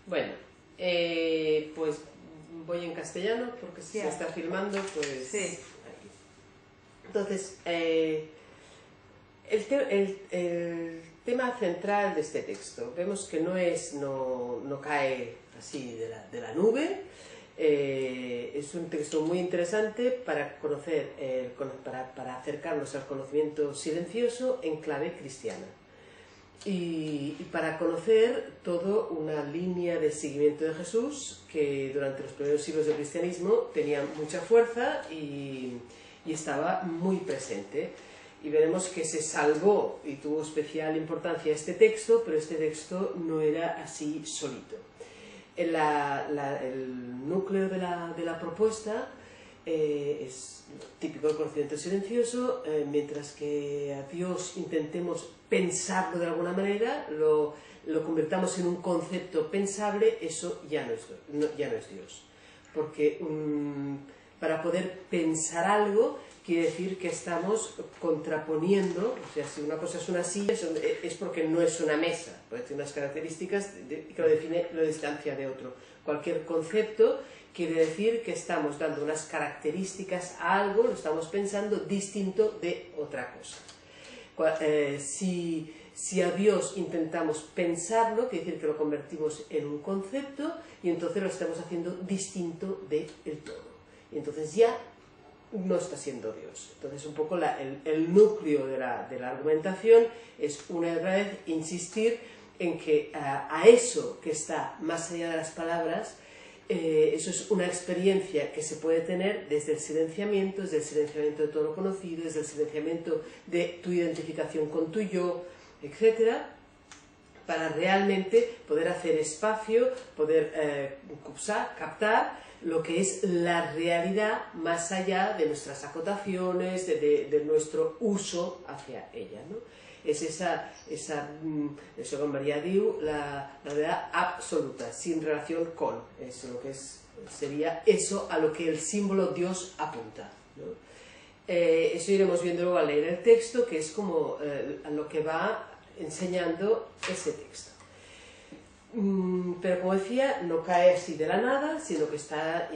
Bueno, pues voy en castellano porque si se está filmando, pues... Sí. Aquí. Entonces, el tema central de este texto, vemos que no cae así de la nube. Es un texto muy interesante para conocer, para acercarnos al conocimiento silencioso en clave cristiana. Y para conocer toda una línea de seguimiento de Jesús que durante los primeros siglos del cristianismo tenía mucha fuerza y estaba muy presente. Y veremos que se salvó y tuvo especial importancia este texto, pero este texto no era así solito. El núcleo de la propuesta es típico del conocimiento silencioso, mientras que a Dios intentemos pensarlo de alguna manera, lo convertamos en un concepto pensable, eso ya no es Dios. Porque para poder pensar algo quiere decir que estamos contraponiendo, o sea, si una cosa es una silla es porque no es una mesa, porque tiene unas características que lo define, lo distancia de otro. Cualquier concepto quiere decir que estamos dando unas características a algo, lo estamos pensando distinto de otra cosa. Si a Dios intentamos pensarlo, quiere decir que lo convertimos en un concepto y entonces lo estamos haciendo distinto del todo. Y entonces ya no está siendo Dios. Entonces un poco el núcleo de la argumentación es una vez insistir en que a eso que está más allá de las palabras, eso es una experiencia que se puede tener desde el silenciamiento de todo lo conocido, desde el silenciamiento de tu identificación con tu yo, etc., para realmente poder hacer espacio, poder captar lo que es la realidad más allá de nuestras acotaciones, de nuestro uso hacia ella, ¿no? Es eso con María diu, la verdad absoluta, sin relación con, es lo que sería eso a lo que el símbolo Dios apunta, ¿no? Eso iremos viendo luego al leer el texto, que es como a lo que va enseñando ese texto. Pero como decía, no cae así de la nada, sino que está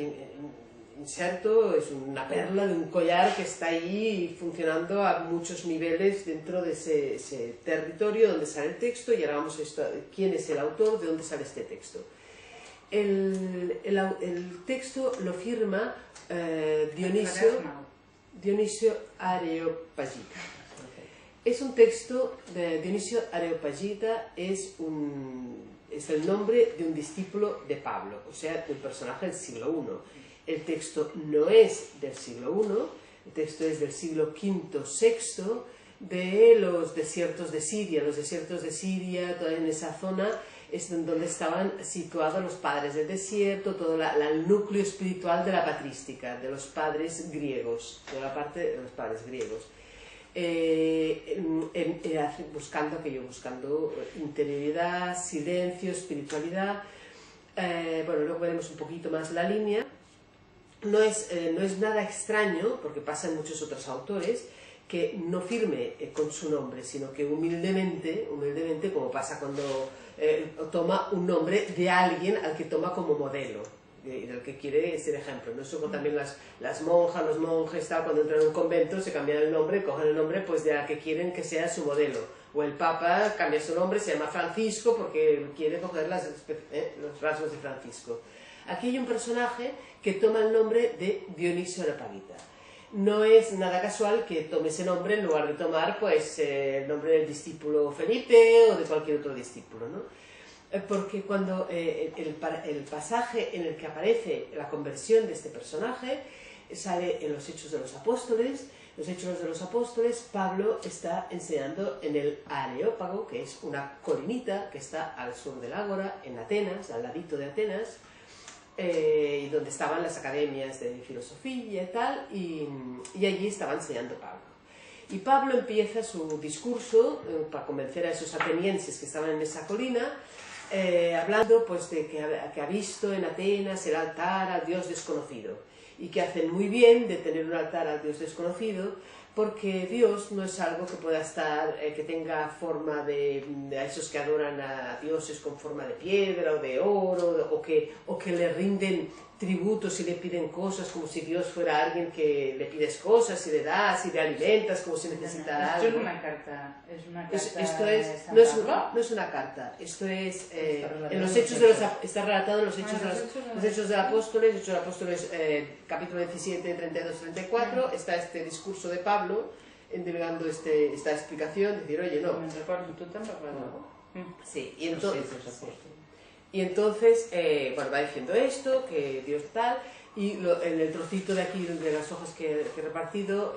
inserto, es una perla de un collar que está ahí funcionando a muchos niveles dentro de ese territorio donde sale el texto. Y ahora vamos a esto, quién es el autor, de dónde sale este texto. El texto lo firma Dionisio Areopagita. Es un texto de Dionisio Areopagita, es el nombre de un discípulo de Pablo, o sea, un personaje del siglo I. El texto no es del siglo I, el texto es del siglo V-VI, de los desiertos de Siria. Los desiertos de Siria, toda en esa zona, es donde estaban situados los padres del desierto, todo el núcleo espiritual de la patrística, de los padres griegos, de la parte de los padres griegos. Buscando interioridad, silencio, espiritualidad. Bueno, luego veremos un poquito más la línea. No es nada extraño, porque pasa en muchos otros autores, que no firme con su nombre, sino que humildemente, como pasa cuando toma un nombre de alguien al que toma como modelo, del que quiere ser ejemplo, ¿no? Eso también las monjas, los monjes, cuando entran en un convento se cambian el nombre, cogen el nombre pues de la que quieren que sea su modelo. O el Papa cambia su nombre, se llama Francisco porque quiere coger los rasgos de Francisco. Aquí hay un personaje que toma el nombre de Dionisio Areopagita. No es nada casual que tome ese nombre en lugar de tomar pues, el nombre del discípulo Felipe o de cualquier otro discípulo, ¿no? Porque cuando el pasaje en el que aparece la conversión de este personaje sale en los Hechos de los Apóstoles. Los Hechos de los Apóstoles, Pablo está enseñando en el Areópago, que es una colinita que está al sur del Ágora, en Atenas, al ladito de Atenas, y donde estaban las academias de filosofía y tal, y allí estaba enseñando Pablo. Y Pablo empieza su discurso para convencer a esos atenienses que estaban en esa colina, hablando pues de que ha visto en Atenas el altar al Dios desconocido y que hacen muy bien de tener un altar al Dios desconocido porque Dios no es algo que pueda estar, que tenga forma de a esos que adoran a dioses con forma de piedra o de oro, o que le rinden tributos y le piden cosas como si Dios fuera alguien que le pides cosas y le das y le alimentas como si necesitara algo. Esto es una carta, Esto es, no es una carta, esto es en los hechos está relatado en los hechos de los Apóstoles, capítulo 17, 32-34, está este discurso de Pablo entregando esta explicación, decir, oye, no. Me recuerdo, tú te recuerdas. Sí, y entonces, bueno, va diciendo esto, que Dios tal, y en el trocito de aquí, de las hojas que he repartido,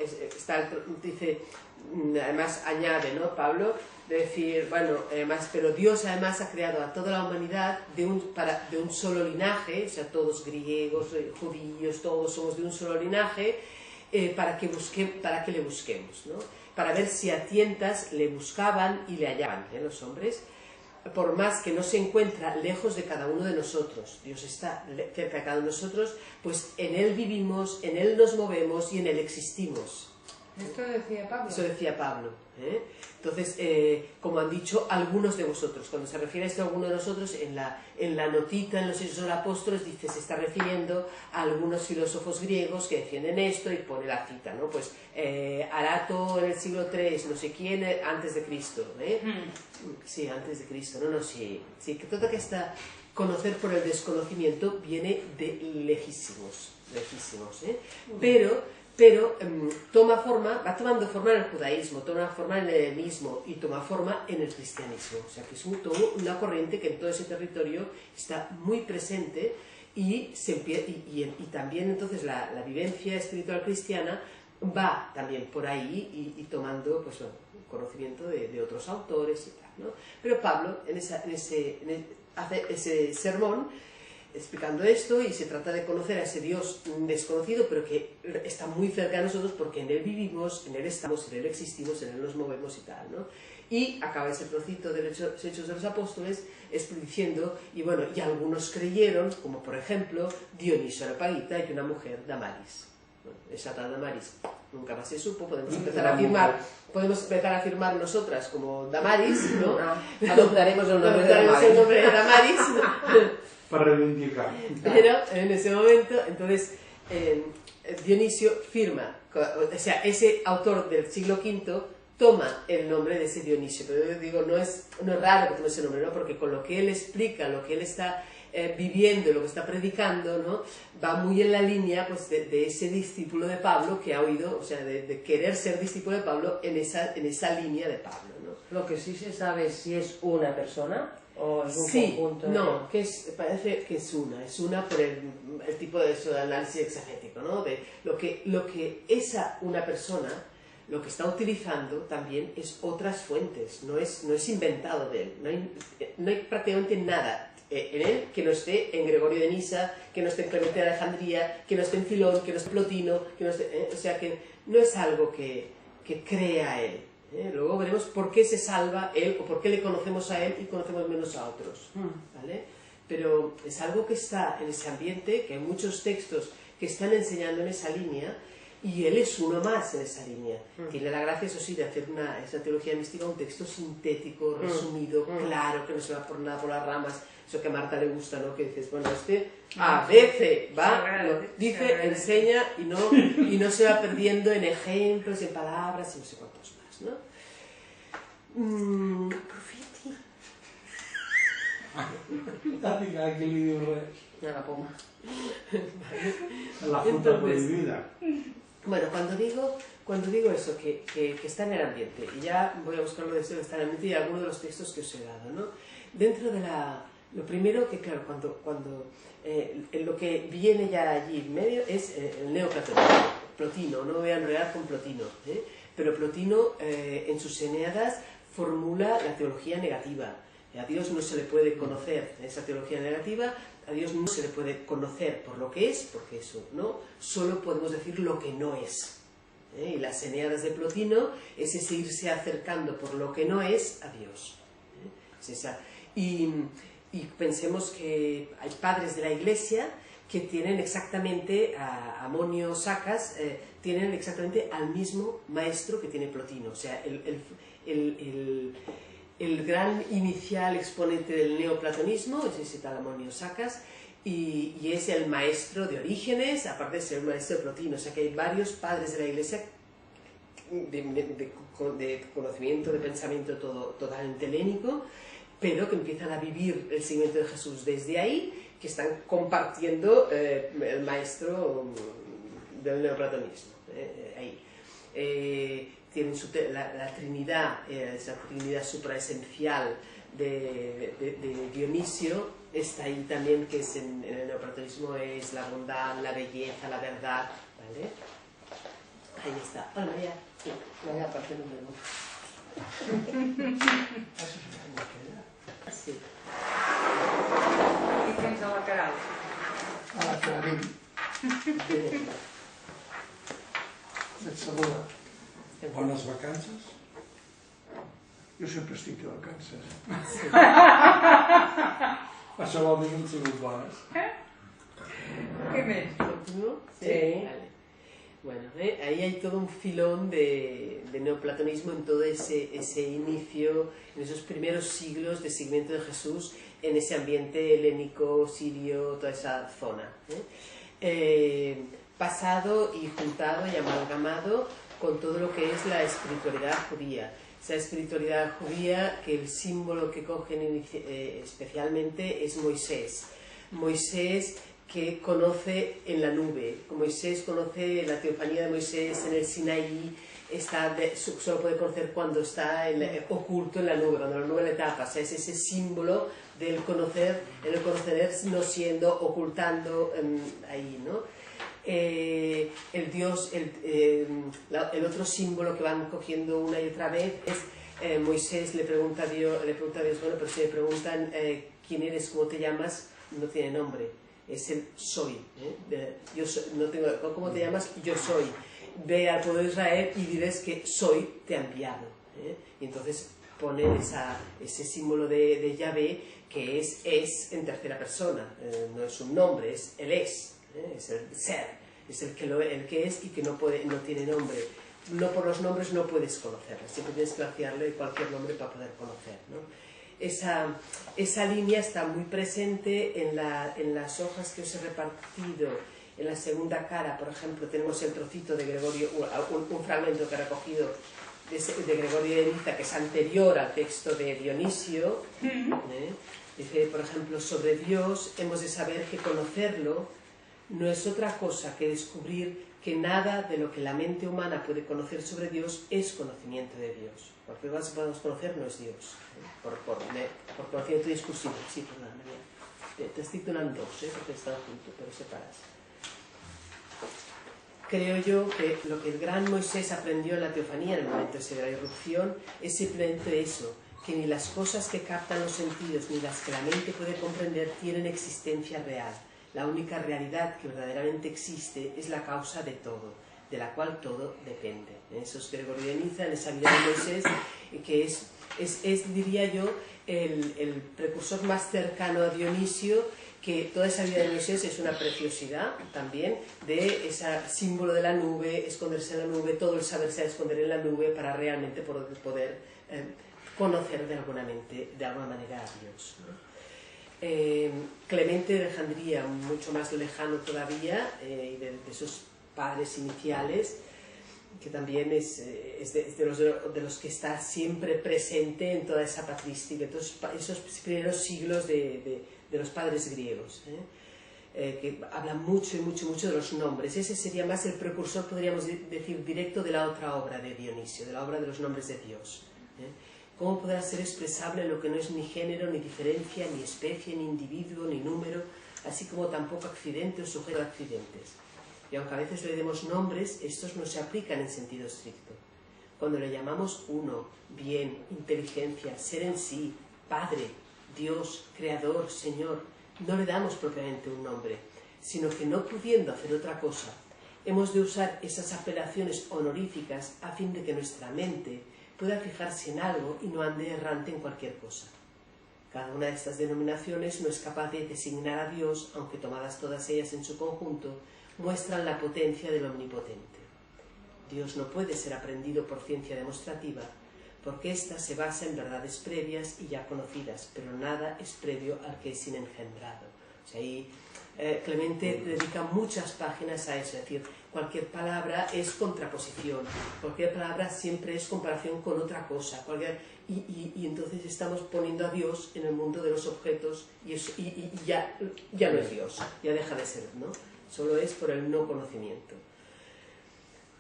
dice, además añade, ¿no? Pablo, de decir, bueno, además, pero Dios además ha creado a toda la humanidad de un solo linaje, o sea, todos griegos, judíos, todos somos de un solo linaje, para que le busquemos, ¿no? Para ver si a tientas le buscaban y le hallaban, los hombres. Por más que no se encuentra lejos de cada uno de nosotros, Dios está cerca de cada uno de nosotros, pues en Él vivimos, en Él nos movemos y en Él existimos. ¿Esto decía Pablo? Eso decía Pablo. Entonces, como han dicho algunos de vosotros, cuando se refiere a esto a alguno de nosotros, en la notita en los Hechos de los Apóstoles dice, se está refiriendo a algunos filósofos griegos que defienden esto y pone la cita, ¿no? Pues Arato en el siglo III, no sé quién, antes de Cristo, Sí, antes de Cristo, sí, que todo que está conocer por el desconocimiento viene de lejísimos, pero va tomando forma en el judaísmo, toma forma en el helenismo y toma forma en el cristianismo. O sea que es una corriente que en todo ese territorio está muy presente y también entonces la vivencia espiritual cristiana va también por ahí y tomando pues, conocimiento de otros autores y tal, ¿no? Pero Pablo hace ese sermón explicando esto y se trata de conocer a ese Dios desconocido pero que está muy cerca de nosotros porque en Él vivimos, en Él estamos, en Él existimos, en Él nos movemos y tal, ¿no? Y acaba ese trocito de los Hechos de los Apóstoles diciendo, y bueno, y algunos creyeron, como por ejemplo Dionisio Areopagita y una mujer, Damaris. Bueno, esa tal Damaris nunca más se supo, podemos empezar a afirmar nosotras como Damaris, ¿no? Adoptaremos el nombre de Damaris. Para reivindicar. Pero en ese momento, entonces, Dionisio firma, o sea, ese autor del siglo V toma el nombre de ese Dionisio, pero yo digo, no es raro que tome ese nombre, ¿no? Porque con lo que él explica, lo que él está viviendo y lo que está predicando, ¿no? Va muy en la línea pues, de ese discípulo de Pablo que ha oído, o sea, de querer ser discípulo de Pablo en esa línea de Pablo, ¿no? Lo que sí se sabe es si es una persona o es un conjunto. No, parece que es una por el tipo de análisis exegético, ¿no? De lo que una persona, lo que está utilizando también es otras fuentes, no es inventado de él, no hay prácticamente nada en él que no esté en Gregorio de Nisa, que no esté en Clemente de Alejandría, que no esté en Filón, que no esté en Plotino, que no esté, o sea que no es algo que crea él. Luego veremos por qué se salva él o por qué le conocemos a él y conocemos menos a otros, ¿vale? Pero es algo que está en ese ambiente, que hay muchos textos que están enseñando en esa línea y él es uno más en esa línea. Tiene la gracia, eso sí, de hacer esa teología mística un texto sintético, resumido, claro, que no se va por nada por las ramas, eso que a Marta le gusta, ¿no? Que dices, bueno, a veces dice, enseña y no se va perdiendo en ejemplos, en palabras y no sé cuántos más, ¿no? Profeti. Aquí le digo la poma. la fruta prohibida. Bueno, cuando digo eso, que está en el ambiente, y ya voy a buscar lo de eso que está en el ambiente y algunos de los textos que os he dado, ¿no? Dentro de lo primero que, claro, cuando lo que viene ya allí en medio es el neoplatonismo, Plotino, no me voy a enredar con Plotino, pero Plotino en sus Eneadas formula la teología negativa. A Dios no se le puede conocer esa teología negativa, a Dios no se le puede conocer por lo que es, porque eso no, solo podemos decir lo que no es. Y las Eneadas de Plotino es ese irse acercando por lo que no es a Dios. Es esa. Y pensemos que hay padres de la Iglesia que tienen exactamente, a Amonio Sacas, tienen exactamente al mismo maestro que tiene Plotino. O sea, el gran inicial exponente del neoplatonismo es ese tal Amonio Sacas, y es el maestro de Orígenes, aparte de ser el maestro de Plotino. O sea que hay varios padres de la Iglesia de conocimiento, de pensamiento totalmente helénico, pero que empiezan a vivir el seguimiento de Jesús desde ahí, que están compartiendo el maestro del neoplatonismo. Ahí. Tienen la Trinidad, esa Trinidad supraesencial de Dionisio, está ahí también, que es en el neoplatonismo es la bondad, la belleza, la verdad, ¿vale? Ahí está. Hola María. Sí, María, aparte no vemos. Sí. Qui tens a la Caral? A la Clarín. Et saluda. Bones vacances? Jo sempre estic de vacances. Això vol dir que han sigut bones. Què més? ¿Continúo? Sí. Vale. Bueno, ahí hay todo un filón de neoplatonismo en todo ese inicio, en esos primeros siglos de seguimiento de Jesús, en ese ambiente helénico, sirio, toda esa zona. Pasado y juntado y amalgamado con todo lo que es la espiritualidad judía. Esa espiritualidad judía que el símbolo que cogen especialmente es Moisés. Moisés que conoce en la nube. Moisés conoce la teofanía de Moisés en el Sinaí, solo puede conocer cuando está oculto en la nube, cuando la nube le tapa. O sea, es ese símbolo del conocer, el conocer no siendo, ocultando ahí, ¿no? El Dios, el otro símbolo que van cogiendo una y otra vez es Moisés le pregunta a Dios, bueno, pero si me preguntan quién eres, cómo te llamas, no tiene nombre. Es el soy, yo soy, no tengo, ¿cómo te llamas? Yo soy. Ve al pueblo de Israel y diles que soy, te ha enviado. Y entonces ponen ese símbolo de Yahvé, que es en tercera persona, no es un nombre, es el es el ser, es el que es y que no tiene nombre. No, por los nombres no puedes conocerle, siempre tienes que vaciarle cualquier nombre para poder conocer, ¿no? Esa línea está muy presente en las hojas que os he repartido. En la segunda cara, por ejemplo, tenemos el trocito de Gregorio, un fragmento que he recogido de Gregorio de Niza, que es anterior al texto de Dionisio. Dice, por ejemplo, sobre Dios hemos de saber que conocerlo no es otra cosa que descubrir que nada de lo que la mente humana puede conocer sobre Dios es conocimiento de Dios. Porque lo que podemos conocer no es Dios. Por conocimiento discursivo. Sí, perdón, María. Te estoy donando dos, porque están juntos, pero separadas. Creo yo que lo que el gran Moisés aprendió en la teofanía, en el momento de la irrupción, es simplemente eso, que ni las cosas que captan los sentidos ni las que la mente puede comprender tienen existencia real. La única realidad que verdaderamente existe es la causa de todo, de la cual todo depende. Eso es Gregorio de Niza, en esa vida de Moisés, que es diría yo, el precursor más cercano a Dionisio, que toda esa vida de Moisés es una preciosidad también de ese símbolo de la nube, esconderse en la nube, todo el saberse esconder en la nube para realmente poder conocer de alguna manera a Dios, ¿no? Clemente de Alejandría, mucho más lejano todavía, y de esos padres iniciales, que también es de los que está siempre presente en toda esa patrística, esos primeros siglos de los padres griegos, que hablan mucho de los nombres. Ese sería más el precursor, podríamos decir, directo de la otra obra de Dionisio, de la obra de los nombres de Dios. ¿Cómo podrá ser expresable lo que no es ni género, ni diferencia, ni especie, ni individuo, ni número, así como tampoco accidente o sujeto a accidentes? Y aunque a veces le demos nombres, estos no se aplican en sentido estricto. Cuando le llamamos uno, bien, inteligencia, ser en sí, Padre, Dios, Creador, Señor, no le damos propiamente un nombre, sino que no pudiendo hacer otra cosa, hemos de usar esas apelaciones honoríficas a fin de que nuestra mente pueda fijarse en algo y no ande errante en cualquier cosa. Cada una de estas denominaciones no es capaz de designar a Dios, aunque tomadas todas ellas en su conjunto, muestran la potencia del Omnipotente. Dios no puede ser aprendido por ciencia demostrativa, porque ésta se basa en verdades previas y ya conocidas, pero nada es previo al que es sin engendrado. O sea, ahí Clemente dedica muchas páginas a eso, es decir, cualquier palabra es contraposición, cualquier palabra siempre es comparación con otra cosa, y entonces estamos poniendo a Dios en el mundo de los objetos y ya no es Dios, ya deja de ser, ¿no? Solo es por el no conocimiento.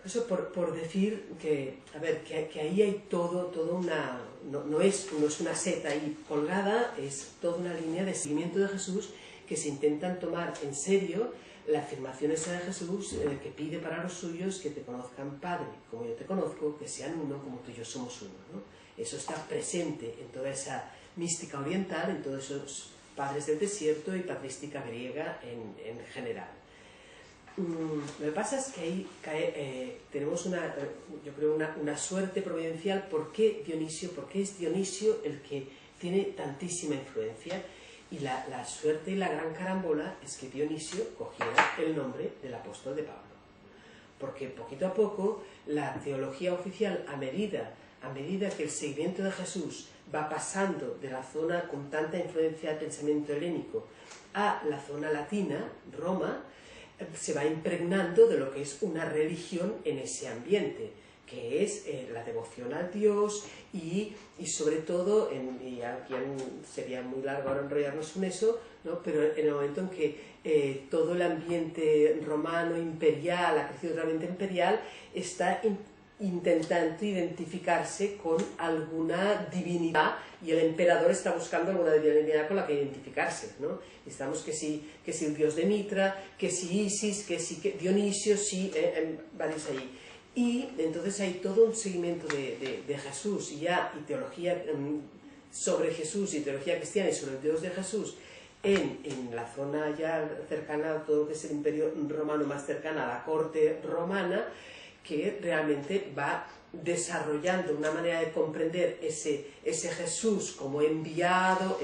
Eso por decir que, a ver, que ahí hay todo una... No es una seta ahí colgada, es toda una línea de seguimiento de Jesús que se intentan tomar en serio la afirmación esa de Jesús que pide para los suyos que te conozcan, Padre, como yo te conozco, que sean uno como tú y yo somos uno, ¿no? Eso está presente en toda esa mística oriental, en todos esos padres del desierto y patrística griega en general. Lo que pasa es que ahí tenemos yo creo una suerte providencial. ¿Por qué Dionisio? Porque es Dionisio el que tiene tantísima influencia, y la suerte y la gran carambola es que Dionisio cogiera el nombre del apóstol de Pablo, porque poquito a poco la teología oficial, a medida que el seguimiento de Jesús va pasando de la zona con tanta influencia del pensamiento helénico a la zona latina, Roma, se va impregnando de lo que es una religión en ese ambiente, que es la devoción al Dios y sobre todo, y aquí sería muy largo ahora enrollarnos en eso, ¿no? Pero en el momento en que todo el ambiente romano imperial, ha crecido realmente imperial, está intentando identificarse con alguna divinidad, y el emperador está buscando alguna divinidad con la que identificarse, ¿no? Estamos que si el dios de Mitra, que si Isis, que Dionisio, varios ahí. Y entonces hay todo un seguimiento de Jesús y teología sobre Jesús y teología cristiana y sobre el Dios de Jesús en la zona ya cercana a todo lo que es el imperio romano, más cercana a la corte romana, que realmente va desarrollando una manera de comprender ese Jesús como enviado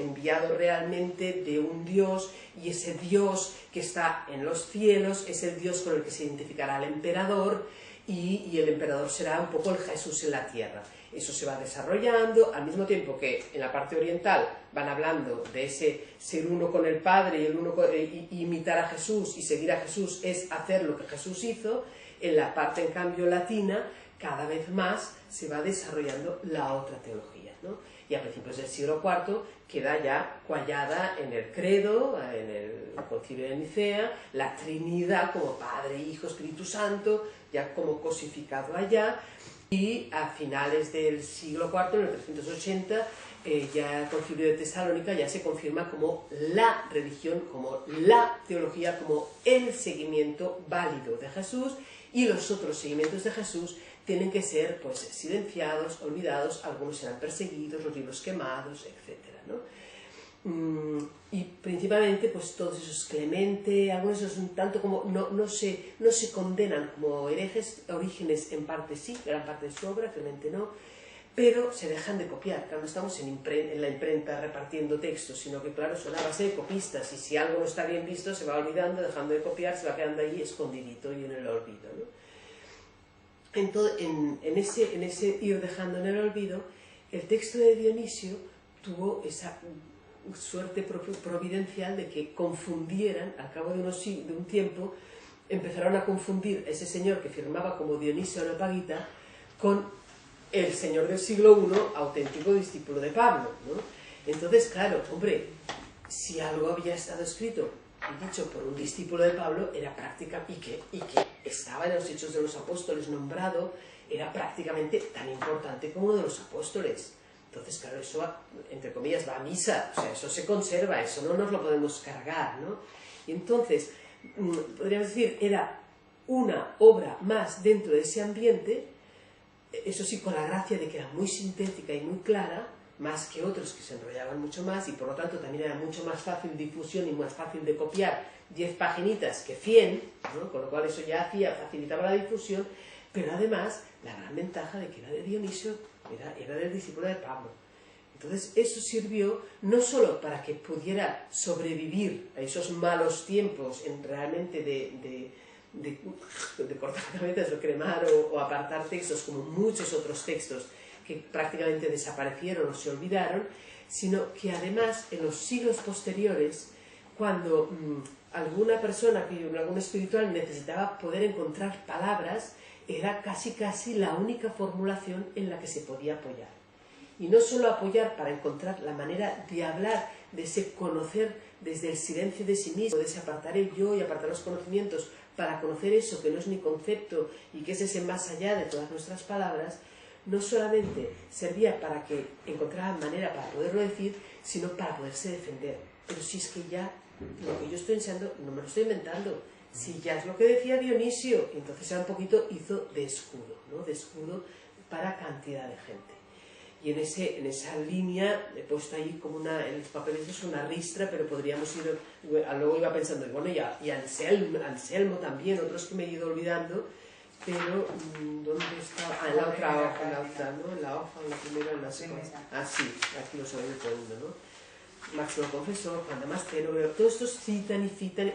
realmente de un Dios, y ese Dios que está en los cielos es el Dios con el que se identificará el emperador, y el emperador será un poco el Jesús en la tierra. Eso se va desarrollando, al mismo tiempo que en la parte oriental van hablando de ese ser uno con el Padre y imitar a Jesús y seguir a Jesús es hacer lo que Jesús hizo. En la parte, en cambio, latina, cada vez más se va desarrollando la otra teología, ¿no? Y a principios del siglo IV queda ya cuajada en el credo, en el concilio de Nicea, la Trinidad como Padre, Hijo, Espíritu Santo, ya como cosificado allá, y a finales del siglo IV, en el 380, ya el concilio de Tesalónica ya se confirma como la religión, como la teología, como el seguimiento válido de Jesús, y los otros seguimientos de Jesús tienen que ser pues silenciados, olvidados, algunos serán perseguidos, los libros quemados, etc., ¿no? Y principalmente pues todos esos Clemente, algunos esos un tanto como no se condenan como herejes. Orígenes en parte sí, gran parte de su obra, Clemente no, pero se dejan de copiar. Claro, no estamos en la imprenta repartiendo textos, sino que claro, son a base de copistas, y si algo no está bien visto se va olvidando, dejando de copiar, se va quedando ahí escondidito y en el olvido, ¿no? Entonces, en ese ir dejando en el olvido, el texto de Dionisio tuvo esa suerte providencial de que confundieran, al cabo de un tiempo, empezaron a confundir a ese señor que firmaba como Dionisio Areopagita con el señor del siglo I, auténtico discípulo de Pablo, ¿no? Entonces, claro, hombre, si algo había estado escrito y dicho por un discípulo de Pablo, era práctica, y que estaba en los Hechos de los Apóstoles nombrado, era prácticamente tan importante como uno de los apóstoles. Entonces, claro, eso, entre comillas, va a misa, o sea, eso se conserva, eso no nos lo podemos cargar, ¿no? Y entonces, podríamos decir, era una obra más dentro de ese ambiente, eso sí, con la gracia de que era muy sintética y muy clara, más que otros que se enrollaban mucho más, y por lo tanto también era mucho más fácil difusión y más fácil de copiar 10 paginitas que 100, ¿no? Con lo cual eso ya facilitaba la difusión, pero además la gran ventaja de que era de Dionisio, era del discípulo de Pablo. Entonces eso sirvió no solo para que pudiera sobrevivir a esos malos tiempos en realmente de cortar cabezas o cremar o apartar textos como muchos otros textos que prácticamente desaparecieron o se olvidaron, sino que además en los siglos posteriores, cuando alguna persona, algún espiritual necesitaba poder encontrar palabras, era casi la única formulación en la que se podía apoyar. Y no solo apoyar para encontrar la manera de hablar, de ese conocer desde el silencio de sí mismo, de ese apartar el yo y apartar los conocimientos, para conocer eso que no es ni concepto y que es ese más allá de todas nuestras palabras, no solamente servía para que encontraran manera para poderlo decir, sino para poderse defender. Pero si es que ya lo que yo estoy enseñando no me lo estoy inventando, si ya es lo que decía Dionisio, entonces era un poquito hizo de escudo, ¿no? De escudo para cantidad de gente. Y en esa línea he puesto ahí como en los papeles es una ristra, pero podríamos ir, luego iba pensando, y bueno, y Anselmo también, otros que me he ido olvidando, pero ¿dónde está? En la otra hoja, ¿no? En la hoja, en la primera, en la segunda. Ah, sí, aquí lo saben poniendo, ¿no? Máximo Confesor, Juan Damasceno, todos estos citan y citan.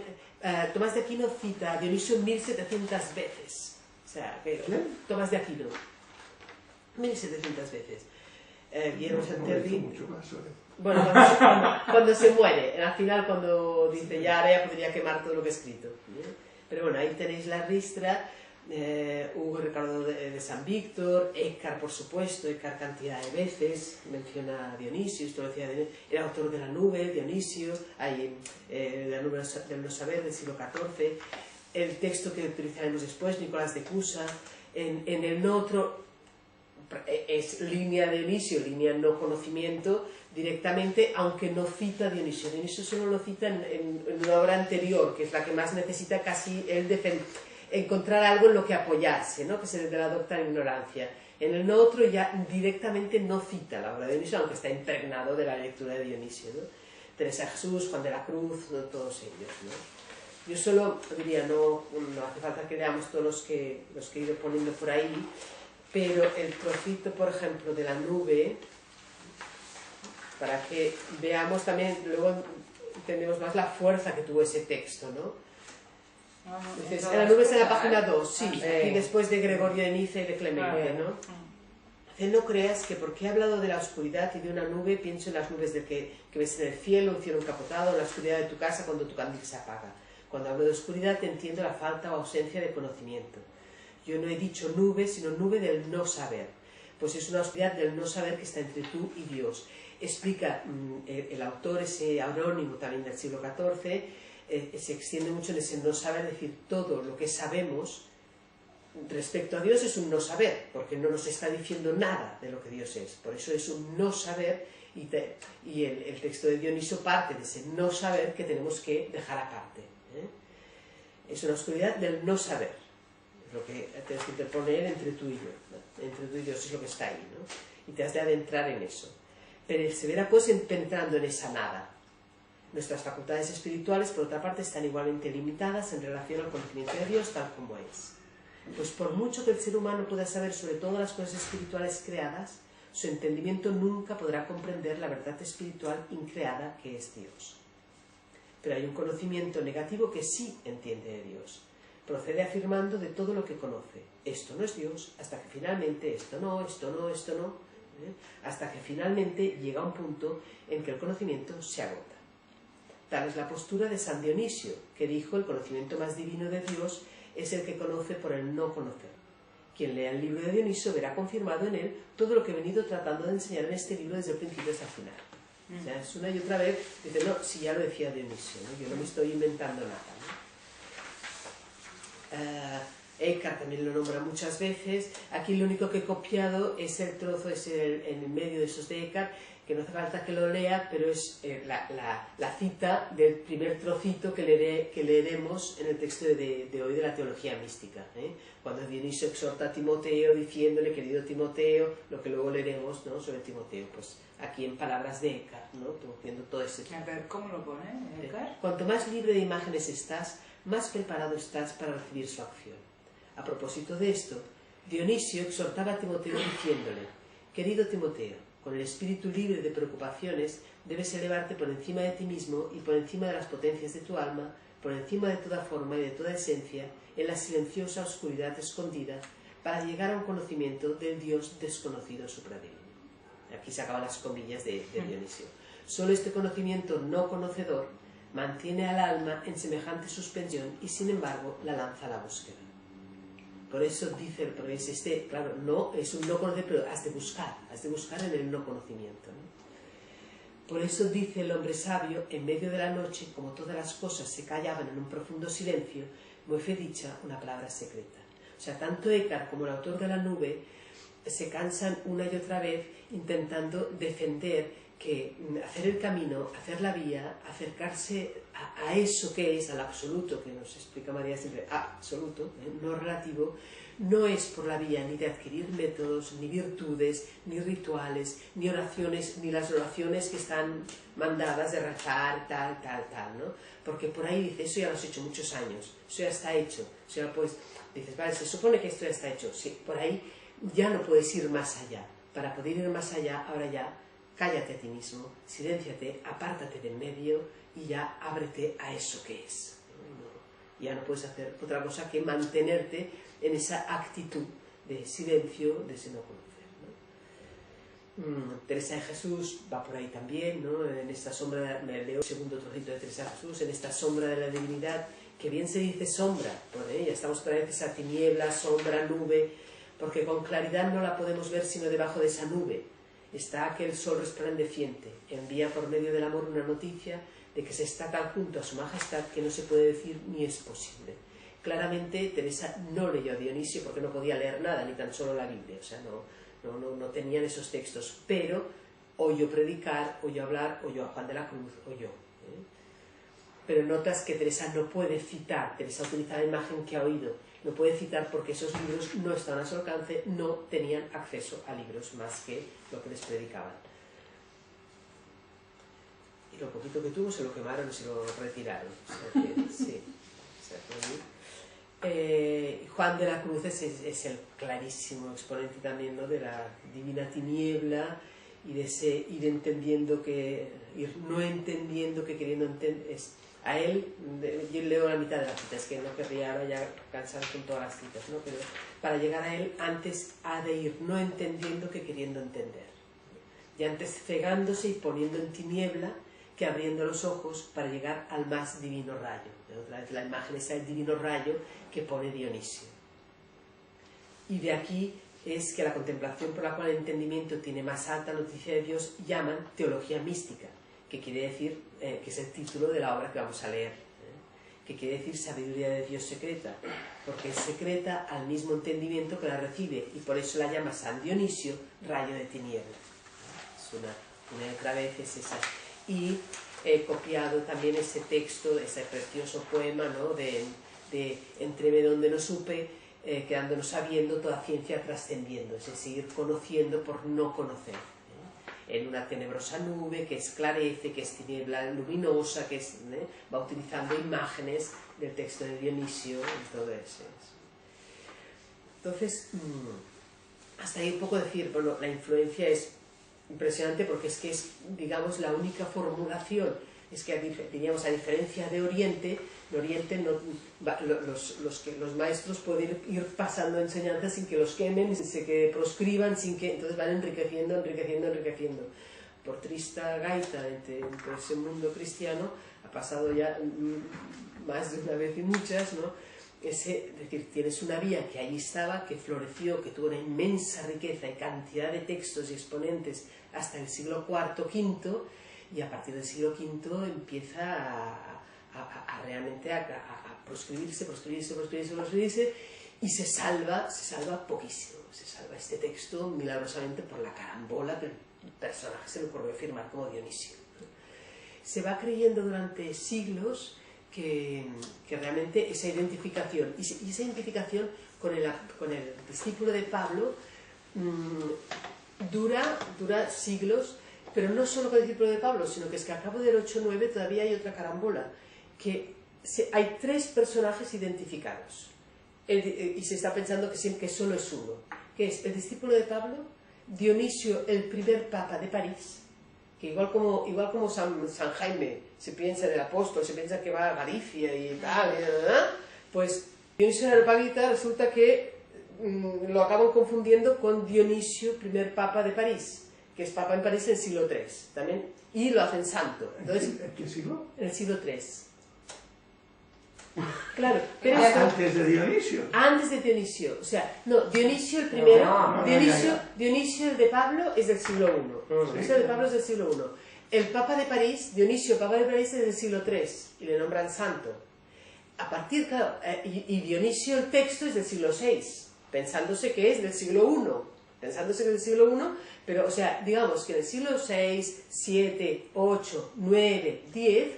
Tomás de Aquino cita a Dionisio 1700 veces. O sea, Tomás de Aquino, 1700 veces. Guillermo Santerri. Bueno, cuando se muere, al final cuando dice ya podría quemar todo lo que he escrito. Pero bueno, ahí tenéis la ristra. Hugo Ricardo de San Víctor, Eckhart por supuesto, Eckhart cantidad de veces, menciona a Dionisio, esto lo decía, era autor de La Nube, Dionisio, de La Nube del No Saber del siglo XIV, el texto que utilizaremos después, Nicolás de Cusa, en el no otro, es línea de Dionisio, línea no conocimiento directamente, aunque no cita a Dionisio. Dionisio solo lo cita en una obra anterior, que es la que más necesita casi él encontrar algo en lo que apoyarse, ¿no? Que es el de la docta ignorancia. En el no otro ya directamente no cita la obra de Dionisio, aunque está impregnado de la lectura de Dionisio, ¿no? Teresa Jesús, Juan de la Cruz, todos ellos, ¿no? Yo solo diría, no hace falta que leamos todos los que he ido poniendo por ahí, pero el trocito, por ejemplo, de La Nube, para que veamos también, luego entendemos más la fuerza que tuvo ese texto, ¿no? Dices, La Nube es en la página 2, sí, y después de Gregorio de Niza y de Clemente, ¿no? No creas que porque he hablado de la oscuridad y de una nube, pienso en las nubes que ves en el cielo, un cielo encapotado, en la oscuridad de tu casa cuando tu candil se apaga. Cuando hablo de oscuridad entiendo la falta o ausencia de conocimiento. Yo no he dicho nube, sino nube del no saber. Pues es una oscuridad del no saber que está entre tú y Dios. Explica el autor, ese anónimo también del siglo XIV, se extiende mucho en ese no saber, decir, todo lo que sabemos respecto a Dios es un no saber, porque no nos está diciendo nada de lo que Dios es. Por eso es un no saber, y el texto de Dionisio parte de ese no saber que tenemos que dejar aparte. Es una oscuridad del no saber. Lo que tienes que interponer entre tú y yo, ¿no? Entre tú y Dios es lo que está ahí, ¿no? Y te has de adentrar en eso. Persevera pues penetrando en esa nada. Nuestras facultades espirituales, por otra parte, están igualmente limitadas en relación al conocimiento de Dios tal como es. Pues por mucho que el ser humano pueda saber sobre todas las cosas espirituales creadas, su entendimiento nunca podrá comprender la verdad espiritual increada que es Dios. Pero hay un conocimiento negativo que sí entiende de Dios. Procede afirmando de todo lo que conoce. Esto no es Dios, hasta que finalmente esto no, hasta que finalmente llega un punto en que el conocimiento se agota. Tal es la postura de San Dionisio, que dijo: el conocimiento más divino de Dios es el que conoce por el no conocer. Quien lea el libro de Dionisio verá confirmado en él todo lo que he venido tratando de enseñar en este libro desde el principio hasta el final. O sea, es una y otra vez, dice, no, si ya lo decía Dionisio, ¿no? Yo no me estoy inventando nada, ¿no? Eckhart también lo nombra muchas veces. Aquí lo único que he copiado es el trozo, en el medio de esos de Eckhart, que no hace falta que lo lea, pero es la cita del primer trocito que leeremos en el texto de hoy de la teología mística, cuando Dionisio exhorta a Timoteo diciéndole: querido Timoteo, lo que luego leeremos, ¿no?, sobre Timoteo, pues aquí en palabras de Eckhart, ¿no?, viendo todo ese tipo. A ver, ¿cómo lo pone Eckhart? Cuanto más libre de imágenes estás, más preparado estás para recibir su acción. A propósito de esto, Dionisio exhortaba a Timoteo diciéndole: querido Timoteo, con el espíritu libre de preocupaciones, debes elevarte por encima de ti mismo y por encima de las potencias de tu alma, por encima de toda forma y de toda esencia, en la silenciosa oscuridad escondida, para llegar a un conocimiento del Dios desconocido supradivino. Aquí se acaban las comillas de Dionisio. Solo este conocimiento no conocedor mantiene al alma en semejante suspensión y sin embargo la lanza a la búsqueda. Por eso dice, porque es claro, no, es un no conocer, pero has de buscar en el no conocimiento, ¿no? Por eso dice el hombre sabio, en medio de la noche, como todas las cosas se callaban en un profundo silencio, me fue dicha una palabra secreta. O sea, tanto Eckhart como el autor de La nube se cansan una y otra vez intentando defender que hacer el camino, hacer la vía, acercarse a eso que es, al absoluto, que nos explica María siempre, absoluto, no relativo, no es por la vía ni de adquirir métodos, ni virtudes, ni rituales, ni oraciones, ni las oraciones que están mandadas de rezar, tal, ¿no? Porque por ahí dice, eso ya lo has hecho muchos años, eso ya está hecho, o sea, pues dices, vale, se supone que esto ya está hecho, sí, por ahí ya no puedes ir más allá. Para poder ir más allá, ahora ya cállate a ti mismo, silénciate, apártate del medio y ya ábrete a eso que es. Ya no puedes hacer otra cosa que mantenerte en esa actitud de silencio, de ese no conocer, ¿no? Teresa de Jesús va por ahí también, ¿no? En esta sombra, me leo el segundo trocito de Teresa de Jesús, en esta sombra de la divinidad, que bien se dice sombra, por ella estamos otra vez esa tiniebla, sombra, nube, porque con claridad no la podemos ver sino debajo de esa nube. Está aquel sol resplandeciente, envía por medio del amor una noticia de que se está tan junto a su majestad que no se puede decir ni es posible. Claramente Teresa no leyó a Dionisio porque no podía leer nada, ni tan solo la Biblia, o sea, no tenían esos textos, pero oyó predicar, oyó hablar, oyó a Juan de la Cruz, oyó. Pero notas que Teresa no puede citar, Teresa utiliza la imagen que ha oído, no puede citar porque esos libros no estaban a su alcance, no tenían acceso a libros más que lo que les predicaban. Y lo poquito que tuvo se lo quemaron y se lo retiraron. O sea que, sí, Juan de la Cruz es el clarísimo exponente también, ¿no? De la divina tiniebla y de ese ir entendiendo que, ir no entendiendo que queriendo entender. A él, yo leo la mitad de las citas, que no querría ahora ya cansar con todas las citas, ¿no? Pero para llegar a él antes ha de ir no entendiendo que queriendo entender. Y antes cegándose y poniendo en tiniebla que abriendo los ojos para llegar al más divino rayo. Otra vez la imagen es el divino rayo que pone Dionisio. Y de aquí es que la contemplación por la cual el entendimiento tiene más alta noticia de Dios llaman teología mística, que quiere decir, que es el título de la obra que vamos a leer, que quiere decir sabiduría de Dios secreta, porque es secreta al mismo entendimiento que la recibe, y por eso la llama San Dionisio, rayo de tiniebla. Es una y otra vez es esa. Y he copiado también ese texto, ese precioso poema, ¿no? de Entréme donde no supe, quedándonos sabiendo, toda ciencia trascendiendo, es decir, conociendo por no conocer. En una tenebrosa nube que esclarece, que es tiniebla luminosa, que es, va utilizando imágenes del texto de Dionisio y todo eso. Entonces, hasta ahí un poco decir, bueno, la influencia es impresionante porque es que es, digamos, la única formulación. Es que, diríamos, a diferencia de Oriente, en Oriente no, los maestros pueden ir pasando enseñanzas sin que los quemen, sin que proscriban, sin que, entonces van enriqueciendo. Por trista gaita entre ese mundo cristiano ha pasado ya más de una vez y muchas, ¿no? Es decir, tienes una vía que allí estaba, que floreció, que tuvo una inmensa riqueza y cantidad de textos y exponentes hasta el siglo IV, V, y a partir del siglo V empieza realmente a proscribirse, y se salva poquísimo. Se salva este texto milagrosamente por la carambola que el personaje se le ocurrió firmar como Dionisio. Se va creyendo durante siglos que realmente esa identificación, y esa identificación con el discípulo de Pablo dura siglos, pero no solo con el discípulo de Pablo, sino que es que a cabo del 8-9 todavía hay otra carambola, que hay tres personajes identificados, y se está pensando que solo es uno, que es el discípulo de Pablo, Dionisio, el primer papa de París, que igual como San Jaime se piensa en el apóstol, se piensa que va a Galicia y tal, pues Dionisio el Areopagita resulta que lo acaban confundiendo con Dionisio, primer papa de París, que es papa en París en el siglo III también, y lo hacen santo. Entonces, ¿En qué siglo? en el siglo III. Claro, pero Antes de Dionisio. antes de Dionisio, o sea, no, Dionisio el primero, No, Dionisio el de Pablo es del siglo I, Dionisio el de Pablo es del siglo I. El Papa de París, Dionisio, Papa de París, es del siglo III y le nombran santo. A partir, claro, y Dionisio el texto es del siglo VI, pensándose que es del siglo I, pero, o sea, digamos que en el siglo VI, VII, VIII, IX, X,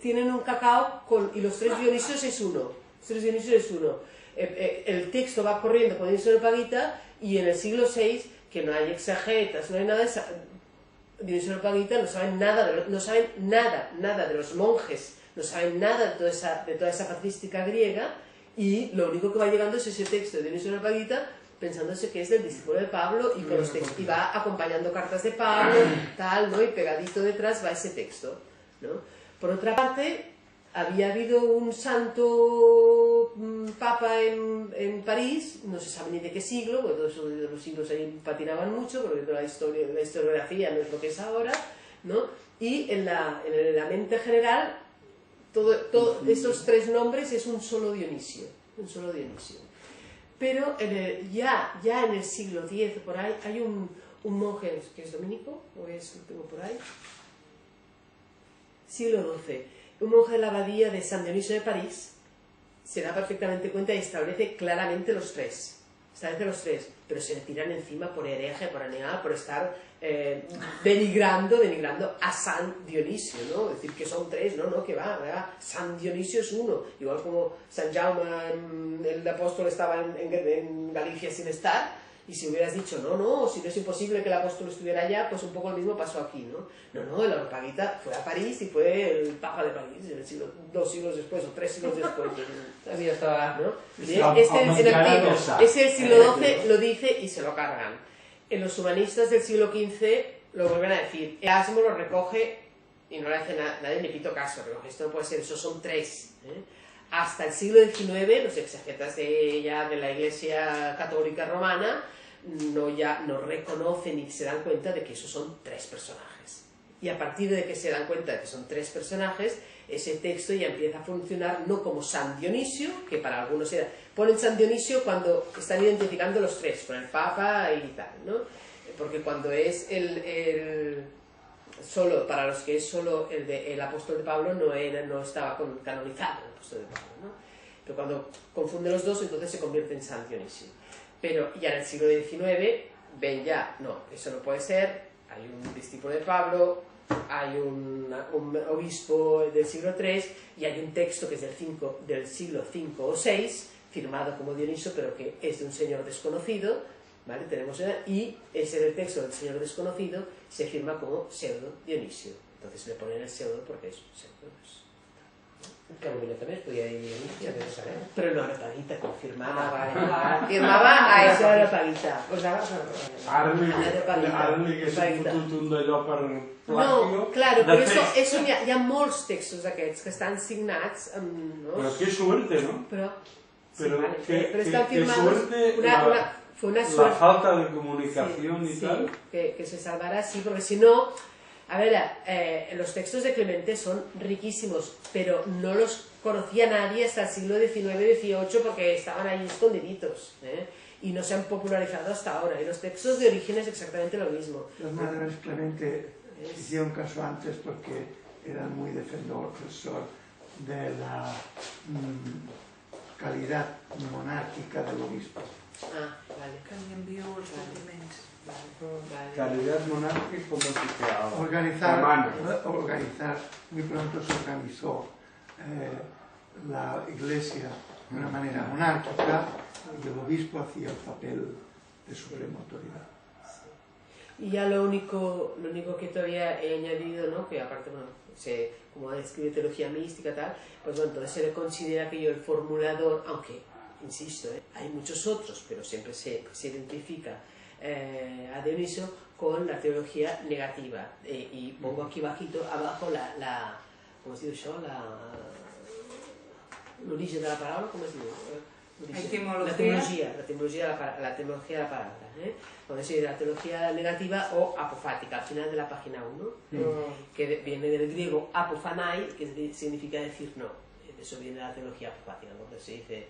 tienen un cacao y los tres Dionisios es uno. El texto va corriendo con Dionisio el Areopagita y en el siglo VI, que no hay exegetas, no hay nada, Dionisio el Areopagita no saben nada de los monjes, no saben nada de toda esa patrística griega, y lo único que va llegando es ese texto de Dionisio el Areopagita, pensándose que es del discípulo de Pablo y, con los textos, y va acompañando cartas de Pablo, tal, ¿no? Y pegadito detrás va ese texto, ¿no? Por otra parte, había habido un santo papa en París, no se sabe ni de qué siglo, porque todos los siglos ahí patinaban mucho, porque la historiografía no es lo que es ahora, ¿no? Y en la mente general, todos estos tres nombres es un solo Dionisio. Pero ya en el siglo X, por ahí, hay un monje que es dominico, o es, lo tengo por ahí, siglo XII, un monje de la abadía de San Dionisio de París se da perfectamente cuenta y establece claramente los tres, pero se le tiran encima por hereje, por animal, por estar denigrando a San Dionisio, ¿no? Decir que son tres, no, que va, San Dionisio es uno, igual como San Jaume, el apóstol, estaba en Galicia sin estar. Y si hubieras dicho, no, si no es imposible que el apóstol estuviera allá, pues un poco lo mismo pasó aquí, ¿no? No, el Areopagita fue a París y fue el Papa de París, dos siglos después o 3 siglos después. Así estaba, ¿no? Ese del siglo XII lo dice y se lo cargan. En los humanistas del siglo XV lo vuelven a decir. Erasmo lo recoge y no le hace nadie ni pito caso. Recoge, esto no puede ser, esos son tres. Hasta el siglo XIX, los exegetas de la Iglesia Católica Romana no reconocen ni se dan cuenta de que esos son tres personajes. Y a partir de que se dan cuenta de que son tres personajes, ese texto ya empieza a funcionar no como San Dionisio, que para algunos era... Ponen San Dionisio cuando están identificando los tres, con el Papa y tal, ¿no? Porque cuando es solo, para los que es solo el apóstol de Pablo, no estaba canonizado el apóstol de Pablo, ¿no? Pero cuando confunden los dos, entonces se convierte en San Dionisio. Pero ya en el siglo XIX ven ya, no, eso no puede ser, hay un discípulo de Pablo, hay un obispo del siglo III y hay un texto que es del siglo V o VI, firmado como Dionisio, pero que es de un señor desconocido, ¿vale? Y ese del texto del señor desconocido se firma como pseudo Dionisio. Entonces le ponen el pseudo porque es pseudo. Calvino también estudia ahí Dionisio, debe saber. Pero no Areopagita confirmaba. Vale. Firmava a ese Areopagita. Pues ara Ara li haguéssim fotut un d'allò per plàgio. No, claro, però eso hi ha molts textos d'aquests que estan signats amb... ¿no? Pero qué suerte, ¿no? Pero qué están firmados suerte fue una la suerte. falta de comunicación y tal. Que se salvara así, porque si no, a ver, los textos de Clemente son riquísimos, pero no los conocía nadie hasta el siglo XIX, XVIII, porque estaban ahí escondiditos, y no se han popularizado hasta ahora. Y los textos de origen es exactamente lo mismo. Los madres Clemente hicieron caso antes porque eran muy defensor de la calidad monárquica del obispo. Ah, vale. Que li envio els documents. Vale. Calidad monárquica como si quedaba. Organizar, muy pronto se organizó la iglesia de una manera monárquica y el obispo hacía el papel de suprema autoridad. Y ya lo único que todavía he añadido, ¿no? Que aparte, bueno, como describe teología mística y tal, pues bueno, entonces se le considera que yo el formulador, aunque, insisto, hay muchos otros, pero siempre se identifica a Dionisio con la teología negativa. Y pongo aquí abajo ¿cómo es diu això? L'origen de la paraula, com es diu? La etimología de la palabra. Puede ser la teología negativa o apofática, al final de la página 1, que viene del griego apofanai, que significa decir no. De eso viene la teología apofática, porque se dice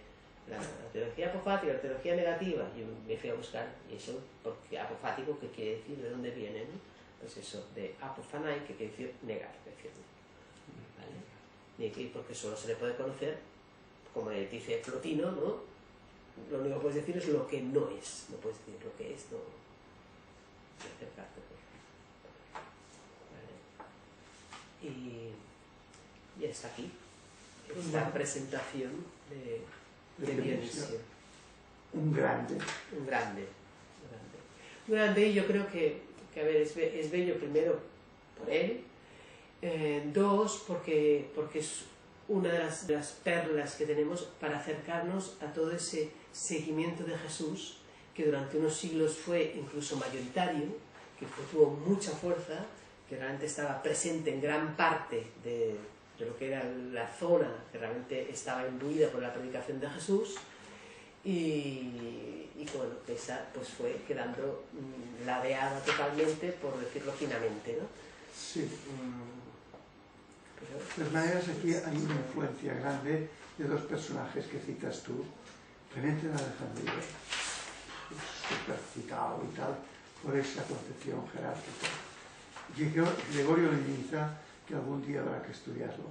la teología apofática, la teología negativa, yo me fui a buscar, y eso, porque apofático, ¿qué quiere decir? ¿De dónde viene? ¿No? Pues eso, de apofanai, que quiere decir negar, decir no. ¿Vale? Y porque solo se le puede conocer, como dice Plotino, ¿no? Lo único que puedes decir es lo que no es, no puedes decir lo que es, no acercarte. ¿Vale? Y está aquí, esta presentación de Dionisio. Un grande. Y yo creo que a ver, es bello primero por él, dos, porque es una de las perlas que tenemos para acercarnos a todo ese seguimiento de Jesús, que durante unos siglos fue incluso mayoritario, que tuvo mucha fuerza, que realmente estaba presente en gran parte de lo que era la zona que realmente estaba imbuida por la predicación de Jesús, y bueno, esa pues fue quedando ladeada totalmente, por decirlo finamente, ¿no? Sí. De todas maneras, aquí hay una influencia grande de dos personajes que citas tú. Clemente de Alejandría, súper citado y tal, por esa concepción jerárquica. Y Gregorio de Niza, que algún día habrá que estudiarlo,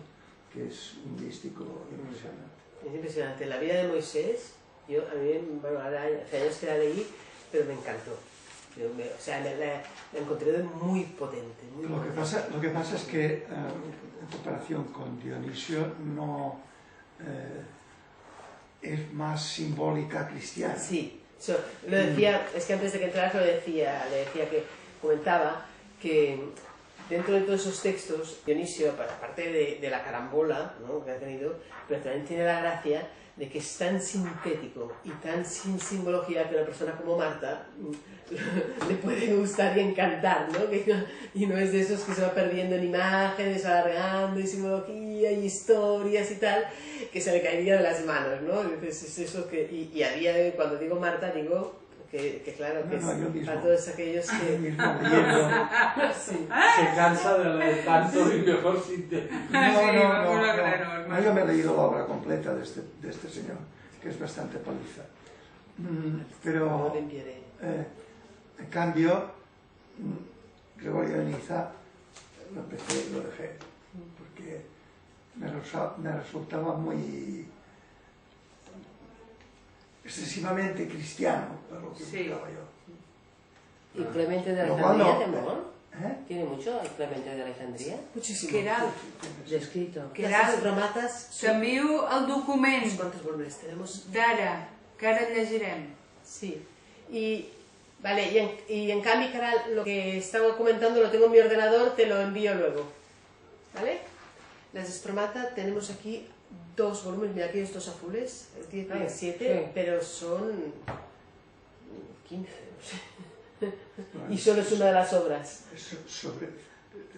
que es un místico impresionante. Es impresionante. La vida de Moisés, a mí, bueno, hace años que la leí, pero me encantó. O sea, la encontré muy potente. Lo que pasa es que, en comparación con Dionisio, no es más simbólica cristiana. Sí, lo decía, es que antes de que entras le decía que comentaba que dentro de todos esos textos, Dionisio, aparte de la carambola, ¿no?, que ha tenido, pero también tiene la gracia de que es tan sintético y tan sin simbología que una persona como Marta le puede gustar y encantar, ¿no? Y no es de esos que se va perdiendo en imágenes, alargando y simbología y historias y tal, que se le caería de las manos, ¿no? Entonces es eso que... Y a día de hoy, cuando digo Marta, digo que claro, que es a todos aquellos que... Sí. Se cansa de leer tanto y mejor sintético. No, yo me he leído la obra completa de este señor, que es bastante paliza. Pero, en cambio, Gregorio de Niza lo empecé y lo dejé, porque me resultaba muy excesivamente cristiano, por lo que buscaba yo. ¿Y Clemente de Alejandría temor? ¿Tiene mucho el Clemente de Alejandría? Muchísimo. Queralt. Descrito. Queralt, Romatas... T'envio el document ¿Cuántos volúmenes tenemos? d'ara, que ara el llegirem. Sí. Vale, y en cambio, Caral, lo que estaba comentando lo tengo en mi ordenador, te lo envío luego. ¿Vale? Las Estromata tenemos aquí 2 volúmenes, mira aquí estos azules, el 17, pero son 15. Y solo es una de las obras. Es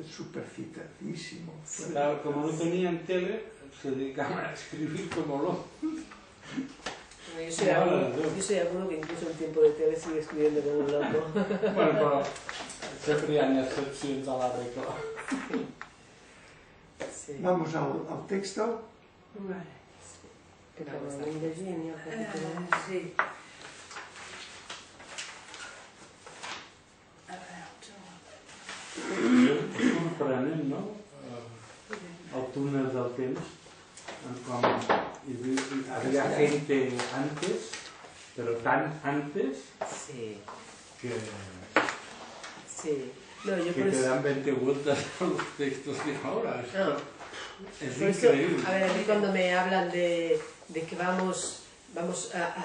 supercitadísimo. Claro, como no tenían tele, se dedicaban a escribir como locos. Yo soy alguno que incluso en tiempo de tele sigue escribiendo como un loco. Bueno, però sempre hi ha excepcions a la regla. Sí. Vamos al texto. Vale. Que acabem de llegir, n'hi ha capítol. Sí. És sorprenent, no? El túnel del temps, com había gente antes, pero tan antes que No, yo que por te eso... dan 20 vueltas a los textos de ahora. Es Por eso, increíble. a ver, a mí cuando me hablan de que vamos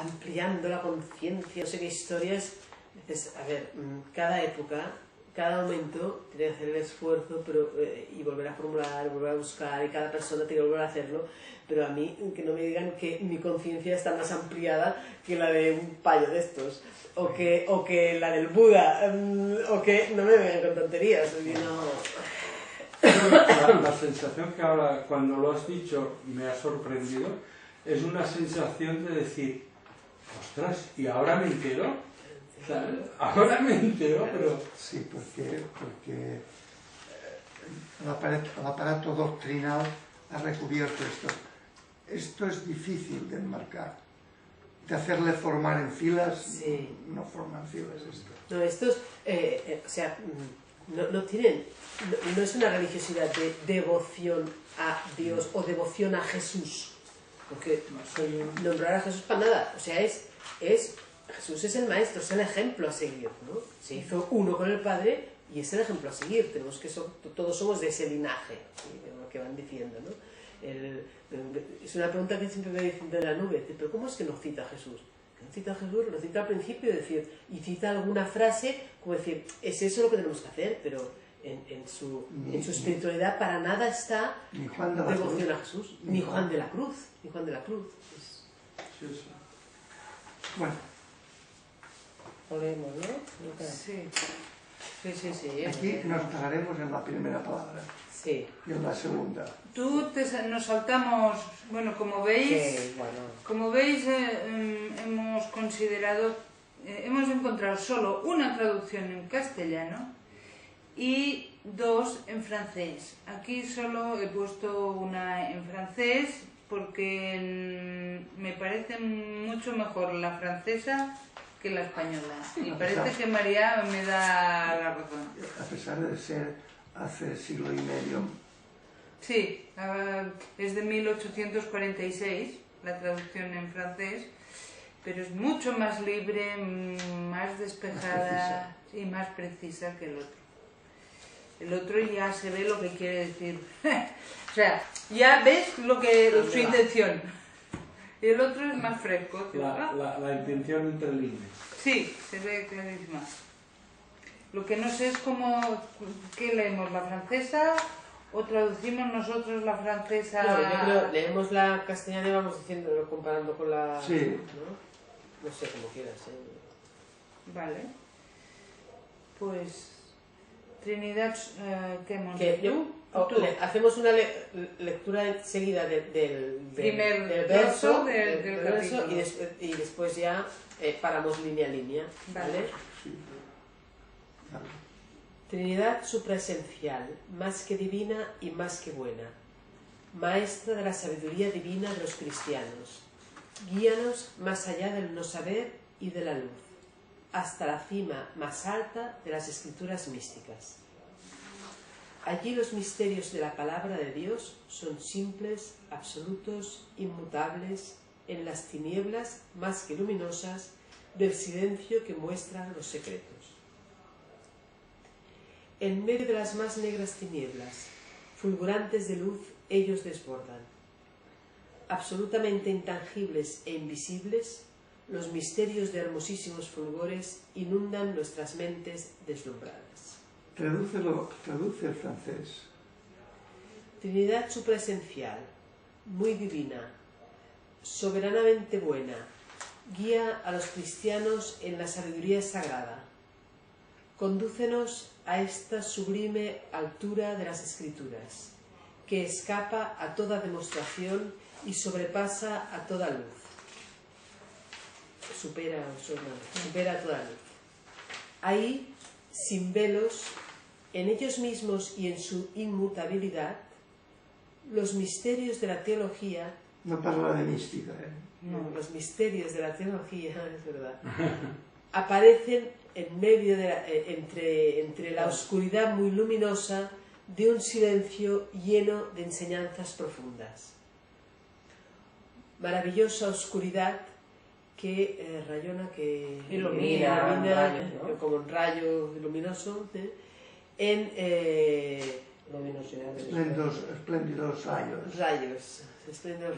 ampliando la conciencia, no sé qué historias, dices, a ver, cada época cada momento tiene que hacer el esfuerzo y volver a formular, volver a buscar, y cada persona tiene que volver a hacerlo, pero a mí que no me digan que mi conciencia está más ampliada que la de un payo de estos, o que la del Buda, o que no me vengan con tonterías, porque no... La sensación que ahora, cuando lo has dicho, me ha sorprendido, es una sensación de decir, ostras, ¿y ahora me entero? ¿Sabes? Ahora me entero, pero... Sí, porque el aparato doctrinal ha recubierto esto. Esto es difícil de enmarcar, de hacerle formar en filas. Sí. No forman filas esto. No, estos, o sea, no tienen, no es una religiosidad de devoción a Dios o devoción a Jesús, porque nombrar a Jesús para nada, o sea, Jesús es el maestro, es el ejemplo a seguir, ¿no? Se hizo uno con el Padre y es el ejemplo a seguir, tenemos que todos somos de ese linaje, ¿sí? Lo que van diciendo, ¿no? Es una pregunta que siempre me dicen de la nube, pero ¿cómo es que no cita a Jesús? No cita a Jesús, lo cita al principio, y cita alguna frase, como decir, es eso lo que tenemos que hacer, pero en su espiritualidad para nada está devoción a Jesús, ni Juan de la Cruz, Sí, sí. Bueno. Olemos, ¿no? Sí. Sí. Aquí nos pararemos en la primera palabra. Sí. Y en la segunda. Nos saltamos, bueno, como veis, Sí, bueno. Hemos considerado, hemos encontrado solo una traducción en castellano y dos en francés. Aquí solo he puesto una en francés porque me parece mucho mejor la francesa que la española. Y parece que María me da la razón. A pesar de ser hace siglo y medio. Sí, es de 1846, la traducción en francés, pero es mucho más libre, más despejada y más precisa que el otro. El otro ya se ve lo que quiere decir. O sea, ya ves su intención. Y el otro es más fresco. La intención entre líneas. Sí, se ve clarísima. Lo que no sé es ¿qué leemos? ¿La francesa o traducimos nosotros la francesa? No, yo creo, leemos la castellana y vamos diciéndolo comparando con la... Sí. No sé, como quieras. Vale. Pues... Trinidad, ¿qué hemos hacemos una lectura seguida del verso, del verso y después ya paramos línea a línea. ¿Vale? Sí. Vale. Trinidad supraesencial, más que divina y más que buena, maestra de la sabiduría divina de los cristianos, guíanos más allá del no saber y de la luz, hasta la cima más alta de las escrituras místicas. Allí los misterios de la palabra de Dios son simples, absolutos, inmutables, en las tinieblas más que luminosas del silencio que muestran los secretos. En medio de las más negras tinieblas, fulgurantes de luz, ellos desbordan. Absolutamente intangibles e invisibles, los misterios de hermosísimos fulgores inundan nuestras mentes deslumbradas. Traduce el francés. Trinidad supraesencial, muy divina, soberanamente buena, guía a los cristianos en la sabiduría sagrada. Condúcenos a esta sublime altura de las Escrituras, que escapa a toda demostración y sobrepasa a toda luz. Supera toda luz. Ahí, sin velos, en ellos mismos y en su inmutabilidad, los misterios de la teología... No parla de mística, ¿eh? No, los misterios de la teología, es verdad, aparecen en medio entre la oscuridad muy luminosa de un silencio lleno de enseñanzas profundas. Maravillosa oscuridad que ilumina ¿no? como un rayo luminoso, en espléndidos espléndidos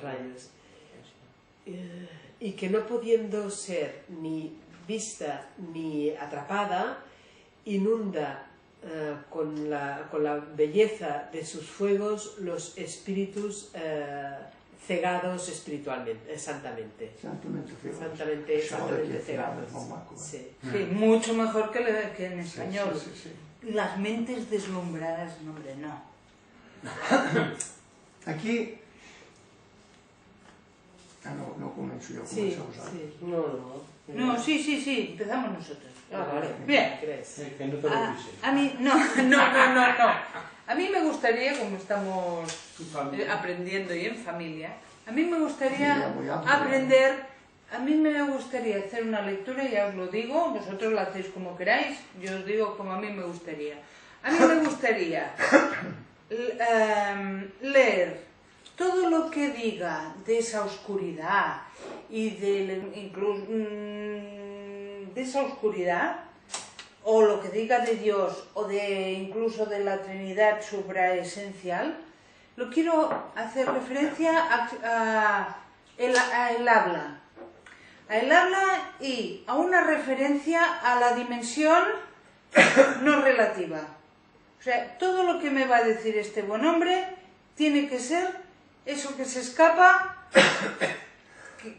rayos, y que no pudiendo ser ni vista ni atrapada, inunda con la belleza de sus fuegos, los espíritus cegados espiritualmente, santamente. Santamente cegados. Sí. Sí, mucho mejor que en español. Las mentes deslumbradas, no, hombre, no. Aquí... no comienzo yo, comenzamos ahora. No, sí, empezamos nosotros. Vale. Bien. Que no te lo pises. A mí, no. A mí me gustaría, como estamos aprendiendo y en familia, a mí me gustaría aprender, a mí me gustaría hacer una lectura, ya os lo digo, vosotros la hacéis como queráis, yo os digo como a mí me gustaría. A mí me gustaría leer todo lo que diga de esa oscuridad y incluso de esa oscuridad, o lo que diga de Dios, o incluso de la Trinidad supraesencial, lo quiero hacer referencia a el habla. A el habla y a una referencia a la dimensión no relativa. O sea, todo lo que me va a decir este buen hombre tiene que ser eso que se escapa,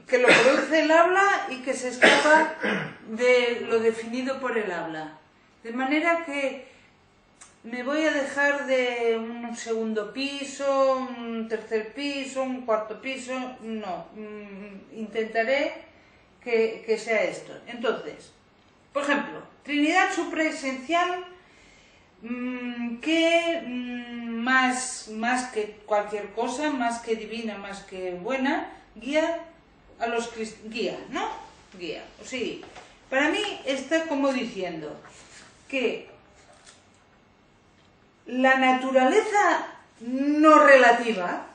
que lo produce el habla y que se escapa de lo definido por el habla. De manera que me voy a dejar de un segundo piso, un tercer piso, un cuarto piso, no, intentaré que sea esto. Entonces, por ejemplo, Trinidad supraesencial, que más que cualquier cosa, más que divina, más que buena, guía a los cristianos, guía, sí. Para mí está como diciendo que la naturaleza no relativa,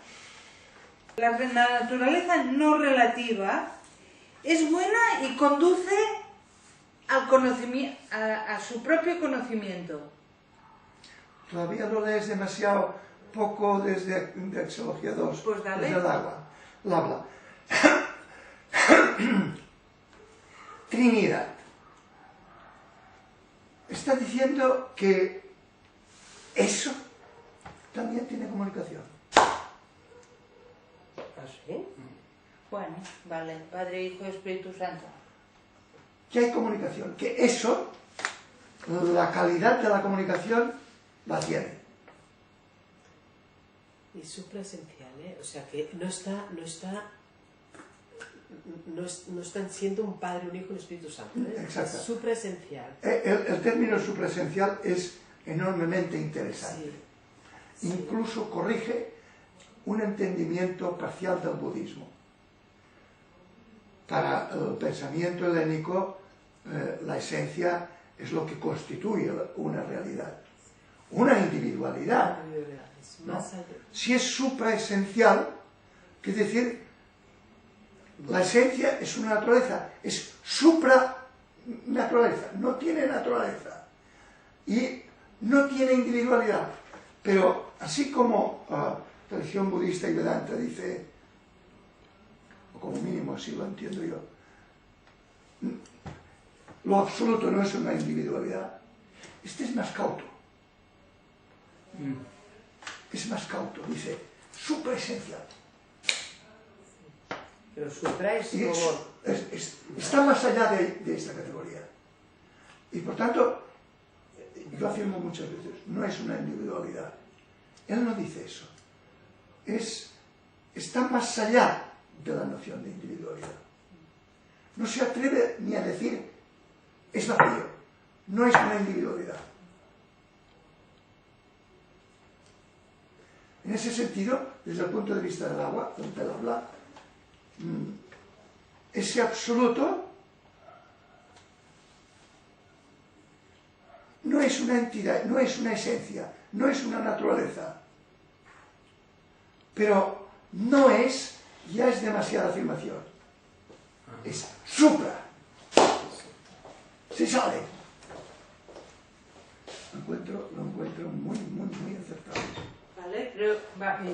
es buena y conduce al conocimiento, a su propio conocimiento. Todavía lo lees demasiado poco desde Axiología 2, pues dale. Desde el habla. Trinidad. Está diciendo que eso también tiene comunicación. ¿Así? Bueno, vale, Padre, Hijo y Espíritu Santo. Que hay comunicación, que eso, la calidad de la comunicación, la tiene. Y supraesencial, o sea que no están siendo un Padre, un Hijo y un Espíritu Santo. Exacto. Es supraesencial. El término supraesencial es enormemente interesante. Sí. Incluso corrige un entendimiento parcial del budismo. Para el pensamiento helénico, la esencia es lo que constituye una realidad. Una individualidad. ¿No? Si es supraesencial, quiere decir, la esencia es una naturaleza, es supranaturaleza, no tiene naturaleza y no tiene individualidad. Pero así como tradición budista y Vedanta dice, o como mínimo así lo entiendo yo, lo absoluto no es una individualidad, este es más cauto. Es más cauto, dice, supraesencial. Pero supra es como... está más allá de esta categoría. Y por tanto, yo afirmo muchas veces, no es una individualidad. Él no dice eso. Está más allá de la noción de individualidad. No se atreve ni a decir, es vacío. No es una individualidad. En ese sentido, desde el punto de vista del agua, del habla, ese absoluto no es una entidad, no es una esencia, no es una naturaleza. Pero no es, ya es demasiada afirmación. Es supra. Se sale. Lo encuentro muy acertado. Vale, pero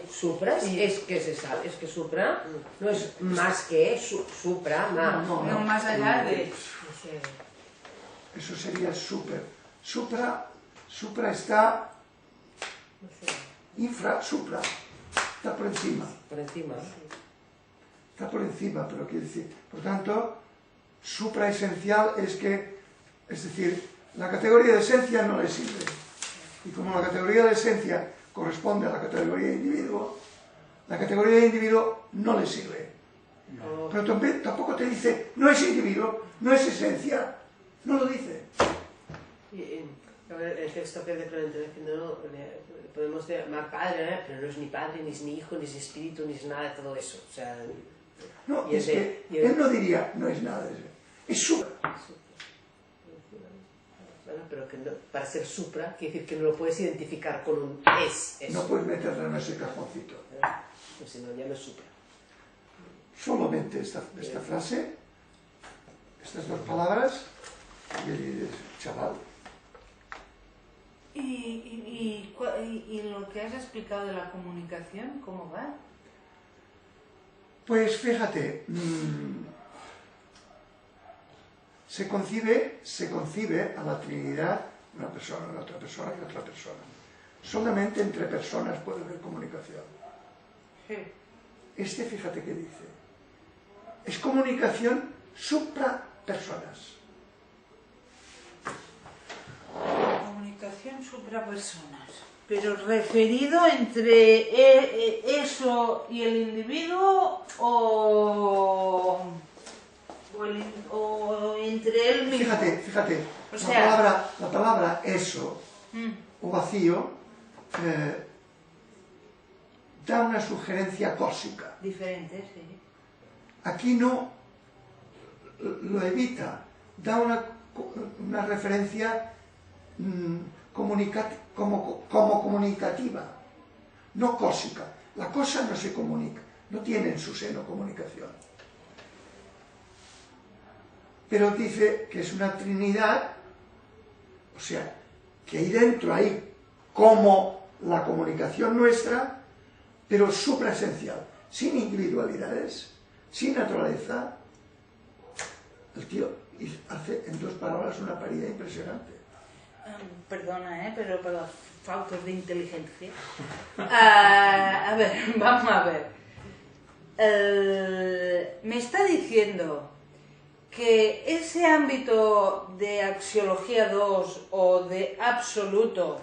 supra es que se sabe, es que supra no es más que supra, más. No más allá de... Eso sería super. Supra Supra está supra, está por encima. Por encima. Está por encima, pero quiere decir, por tanto, supraesencial es decir, la categoría de esencia no le sirve. Y como la categoría de esencia corresponde a la categoría de individuo, la categoría de individuo no le sirve. Pero tampoco te dice, no es individuo, no es esencia, no lo dice. El texto que de Clemente diciendo, podemos llamar padre, pero no es ni padre, ni es ni hijo, ni es espíritu, ni es nada de todo eso. O sea, no, es que él no diría, no es nada de eso. Es supra. Bueno, pero que no, para ser supra, quiere decir que no lo puedes identificar con un es. Eso. No puedes meterlo en ese cajoncito. Pues si no, ya no es supra. Solamente esta frase, estas dos palabras, y él dice, chaval. ¿Y lo que has explicado de la comunicación, cómo va? Pues fíjate, se concibe a la Trinidad una persona, una otra persona y otra persona. Solamente entre personas puede haber comunicación. Sí. Fíjate qué dice. Es comunicación supra-personas. Comunicación suprapersonas. Pero referido entre eso y el individuo o entre él mismo. Fíjate, O sea, la palabra eso o vacío da una sugerencia cósica. Diferente, sí. Aquí no lo evita, da una referencia como comunicativa, no cósica. La cosa no se comunica, no tiene en su seno comunicación. Pero dice que es una trinidad, o sea, que ahí dentro hay como la comunicación nuestra, pero supraesencial, sin individualidades, sin naturaleza. El tío hace en dos palabras una paridad impresionante. Perdona, pero faltos de inteligencia. A ver, vamos a ver. Me está diciendo que ese ámbito de axiología 2 o de absoluto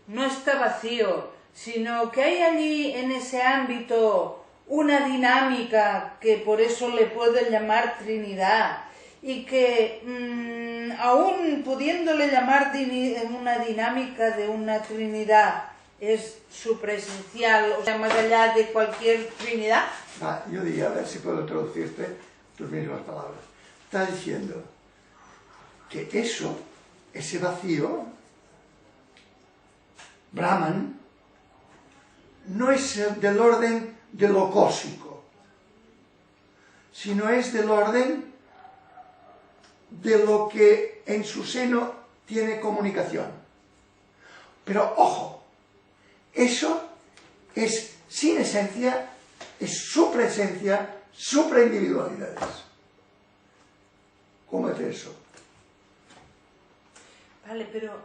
no está vacío, sino que hay allí en ese ámbito una dinámica que por eso le pueden llamar Trinidad y que aún pudiéndole llamar una dinámica de una Trinidad es supraesencial, o sea, más allá de cualquier Trinidad. Yo diría, a ver si puedo traducirte tus mismas palabras. Está diciendo que ese vacío, Brahman, no es del orden de lo cósmico, sino es del orden de lo que en su seno tiene comunicación. Pero ojo, eso es sin esencia, es supraesencia, supraindividualidades. ¿Cómo es eso? Vale, pero,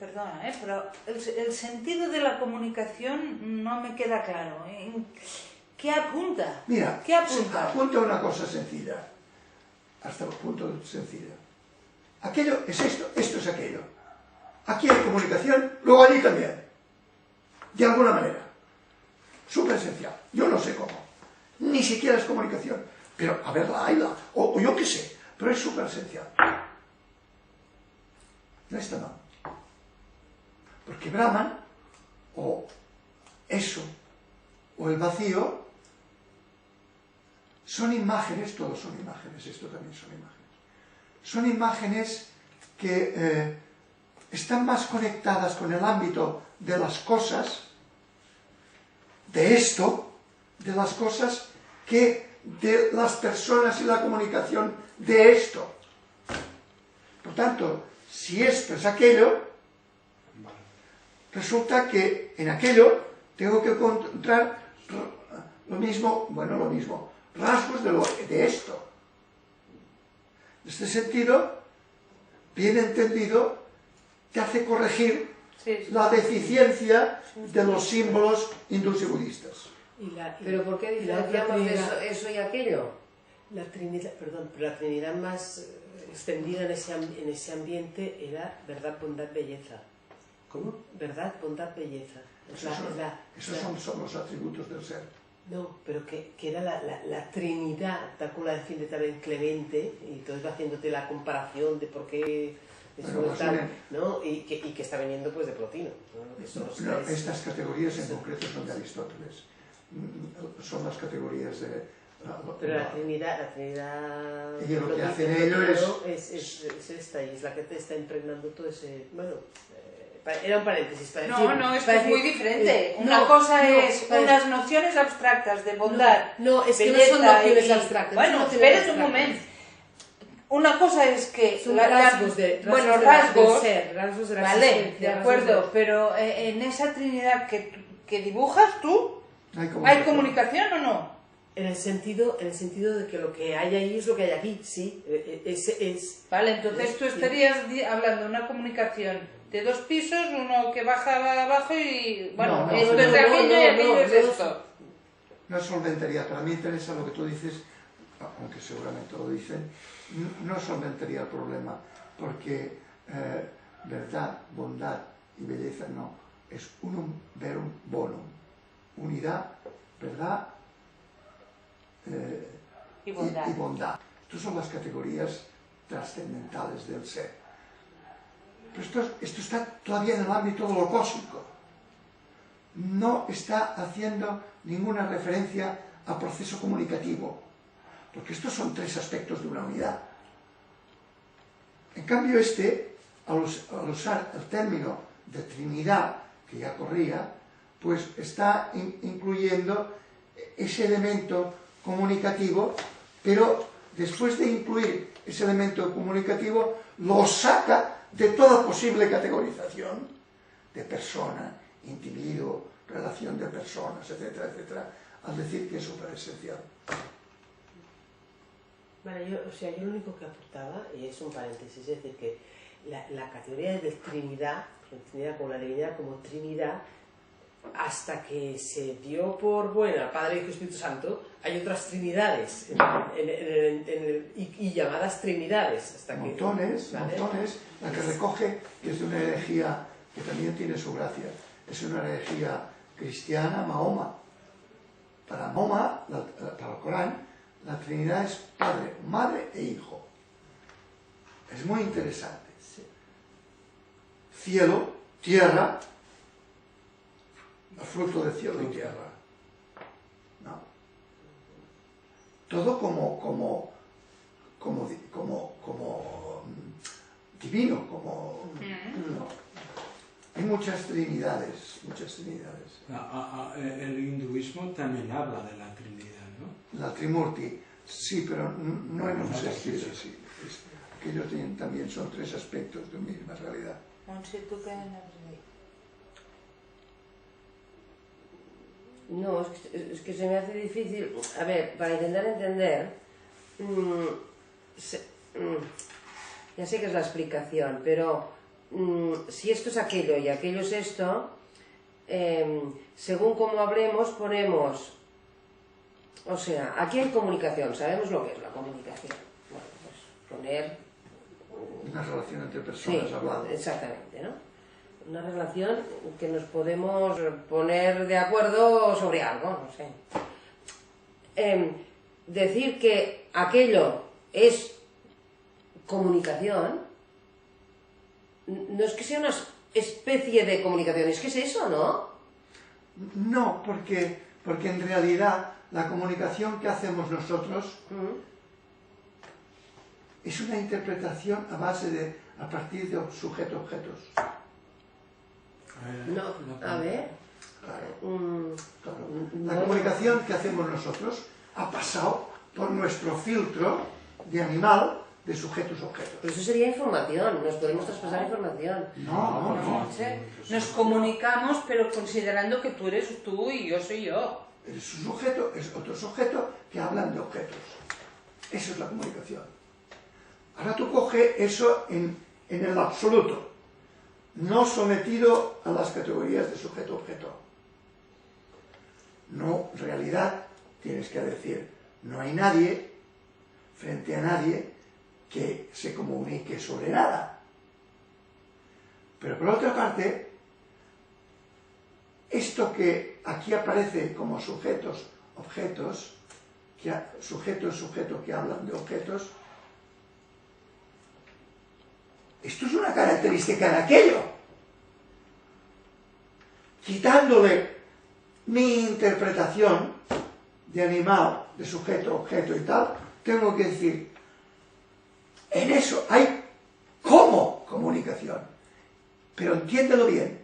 perdona, pero el sentido de la comunicación no me queda claro. ¿Qué apunta? Mira, ¿qué apunta? Apunta una cosa sencilla, hasta el punto sencillo. Aquello es esto es aquello. Aquí hay comunicación, luego allí también. De alguna manera. Súper esencial. Yo no sé cómo. Ni siquiera es comunicación. Pero, a ver, o yo qué sé. Pero es súper esencial. No está mal. Porque Brahman, o eso, o el vacío, son imágenes, todos son imágenes, esto también son imágenes. Son imágenes que están más conectadas con el ámbito de las cosas, de esto, de las cosas, que de las personas y la comunicación de esto. Por tanto, si esto es aquello, resulta que en aquello tengo que encontrar lo mismo, rasgos de esto. En este sentido, bien entendido, te hace corregir Sí, sí. la deficiencia de los símbolos hindús y budistas. ¿Pero por qué y la otra diferenciamos Trinidad- eso y aquello? La Trinidad, perdón, pero la Trinidad más extendida en ese ambiente era verdad, bondad, belleza. ¿Cómo? Verdad, bondad, belleza. Esos son los atributos del ser. No, pero que era la Trinidad, tal como la defiende también Clemente, y entonces va haciéndote la comparación de por qué eso Bueno, no pues tal, miren. ¿no? Y que está viniendo pues de Plotino. ¿no? Que son los No, tres- estas categorías en concreto son de Aristóteles. Son las categorías de... Pero la Trinidad Y lo que Plotino- hacen ellos es esta, y es la que te está impregnando todo ese... Bueno, era un paréntesis para decir... No, es que para es muy decir- diferente. no, Una cosa no, es para- unas nociones abstractas de bondad. No, es que no belleza son nociones y- abstractas. Bueno, no son nociones espérate un abstractas. momento. Una cosa es que... Son rasgos de bueno, del rasgos, ser, rasgos de la vale, existencia, de rasgos acuerdo, pero en esa Trinidad que dibujas tú, hay ¿hay comunicación o no? En el sentido de que lo que hay ahí es lo que hay aquí, sí. Vale, entonces tú estarías hablando de una comunicación de 2 pisos, uno que baja abajo y... Bueno, No, esto no, es de no, aquello no, y aquello no, es no. esto. No solventaría, para mí interesa lo que tú dices, aunque seguramente lo dicen, no solventaría el problema, porque verdad, bondad y belleza no, es unum verum bonum, unidad, verdad Y bondad. y bondad. Estas son las categorías trascendentales del ser. Pero esto está todavía en el ámbito de lo cósmico. No está haciendo ninguna referencia a proceso comunicativo, porque estos son 3 aspectos de una unidad. En cambio al usar el término de Trinidad, que ya corría, pues está incluyendo ese elemento comunicativo, pero después de incluir ese elemento comunicativo, lo saca de toda posible categorización de persona, individuo, relación de personas, etcétera, etcétera, al decir que es superesencial. Vale, yo lo único que aportaba, y es un paréntesis, es decir, que la categoría de Trinidad como la divinidad, como Trinidad, hasta que se dio por buena Padre, Hijo y Espíritu Santo, hay otras Trinidades y llamadas Trinidades. Hasta Montones, que, ¿vale? montones, la que recoge que es de una herejía que también tiene su gracia. Es una herejía cristiana, Mahoma. Para Mahoma, para el Corán, la Trinidad es Padre, Madre e Hijo. Es muy interesante. Cielo, tierra, el fruto de cielo y tierra. ¿No? Todo como divino, como... ¿no? Hay muchas trinidades, muchas trinidades. El hinduismo también habla de la Trinidad, ¿no? La Trimurti, sí, pero no en un No, sentido sí, así. Que ellos tienen también, son 3 aspectos de una misma realidad. Monse, ¿tú qué aprendí? No, es que se me hace difícil. A ver, para intentar entender, ya sé que es la explicación, pero si esto es aquello y aquello es esto, según como hablemos, ponemos. O sea, aquí hay comunicación, sabemos lo que es la comunicación. Bueno, pues poner. Una relación entre personas Sí, hablando. exactamente, ¿no? Una relación que nos podemos poner de acuerdo sobre algo, no sé. Decir que aquello es comunicación, no es que sea una especie de comunicación, es que es eso, ¿no? No, porque en realidad la comunicación que hacemos nosotros es una interpretación a partir de sujeto-objetos. No, a ver. Claro. La comunicación que hacemos nosotros ha pasado por nuestro filtro de animal de sujetos-objetos. Pero eso sería información, nos podemos traspasar información. No. Monse, nos comunicamos, pero considerando que tú eres tú y yo soy yo. Es un sujeto, es otro sujeto que hablan de objetos. Eso es la comunicación. Ahora tú coge eso en el absoluto. no sometido a las categorías de sujeto-objeto. No, en realidad, tienes que decir, no hay nadie, frente a nadie, que se comunique sobre nada. Pero por otra parte, esto que aquí aparece como sujetos, objetos, sujeto que hablan de objetos, esto es una característica de aquello. Quitándole mi interpretación de animal, de sujeto, objeto y tal, tengo que decir, en eso hay como comunicación. Pero entiéndelo bien,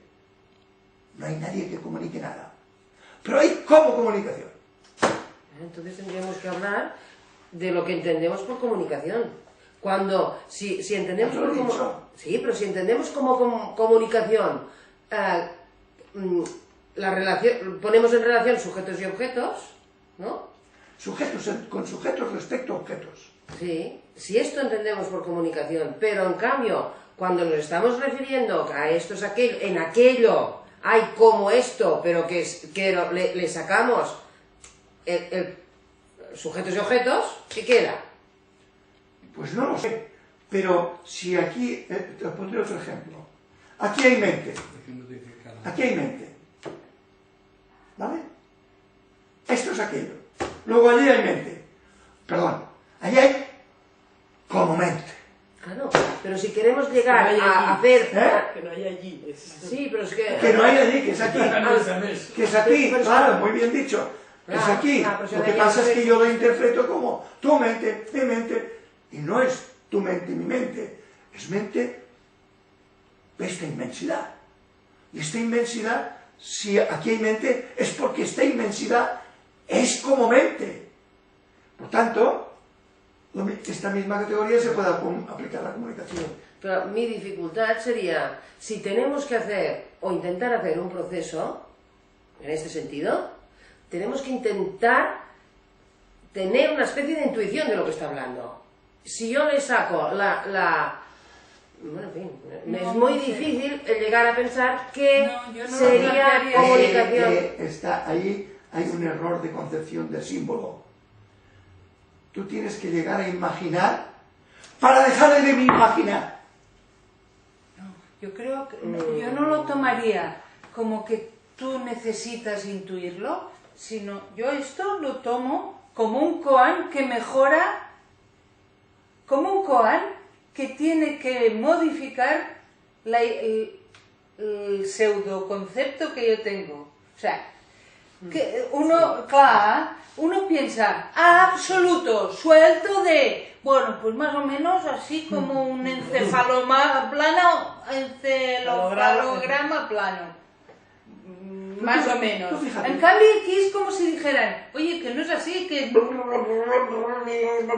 no hay nadie que comunique nada. Pero hay como comunicación. Entonces tendríamos que hablar de lo que entendemos por comunicación. Cuando, si entendemos Ya lo he por dicho. sí, pero si entendemos como comunicación, la relación, ponemos en relación sujetos y objetos, ¿no? Sujetos con sujetos respecto a objetos. Sí, si esto entendemos por comunicación, pero en cambio, cuando nos estamos refiriendo a esto es aquello, en aquello hay como esto, pero que le sacamos el sujetos y objetos, ¿qué queda? Pues no lo sé. Pero si aquí, te pondré otro ejemplo. Aquí hay mente. Aquí hay mente. ¿Vale? Esto es aquello. Luego allí hay mente. Perdón. Allí hay como mente. Claro, pero si queremos llegar Que no hay a allí. hacer... Que no hay allí. Sí, pero es que... Que no hay allí, que es aquí. Que es aquí, Pero- claro, muy bien dicho. Claro, Es aquí. claro, pero si Lo que hay pasa es que- que yo lo interpreto como tu mente, mi mente. Y no es tu mente y mi mente. Es mente de esta inmensidad. Y esta inmensidad, si aquí hay mente, es porque esta inmensidad es como mente. Por tanto, esta misma categoría se puede aplicar a la comunicación. Pero mi dificultad sería, si tenemos que hacer o intentar hacer un proceso, en este sentido, tenemos que intentar tener una especie de intuición de lo que está hablando. Si yo le saco bueno, en fin, No, es muy no sé. difícil el llegar a pensar que No, yo no lo sería plantearía. comunicación. Está ahí, hay un error de concepción del símbolo. Tú tienes que llegar a imaginar para dejar de imaginar. Yo creo que yo no lo tomaría como que tú necesitas intuirlo, sino yo esto lo tomo como un koan que mejora, como un koan que tiene que modificar el pseudoconcepto que yo tengo. O sea, que uno piensa, absoluto, suelto de, bueno, pues más o menos así como un encefalograma plano. Más o menos. tú fíjate. En cambio aquí es como si dijeran, oye, que no es así, que...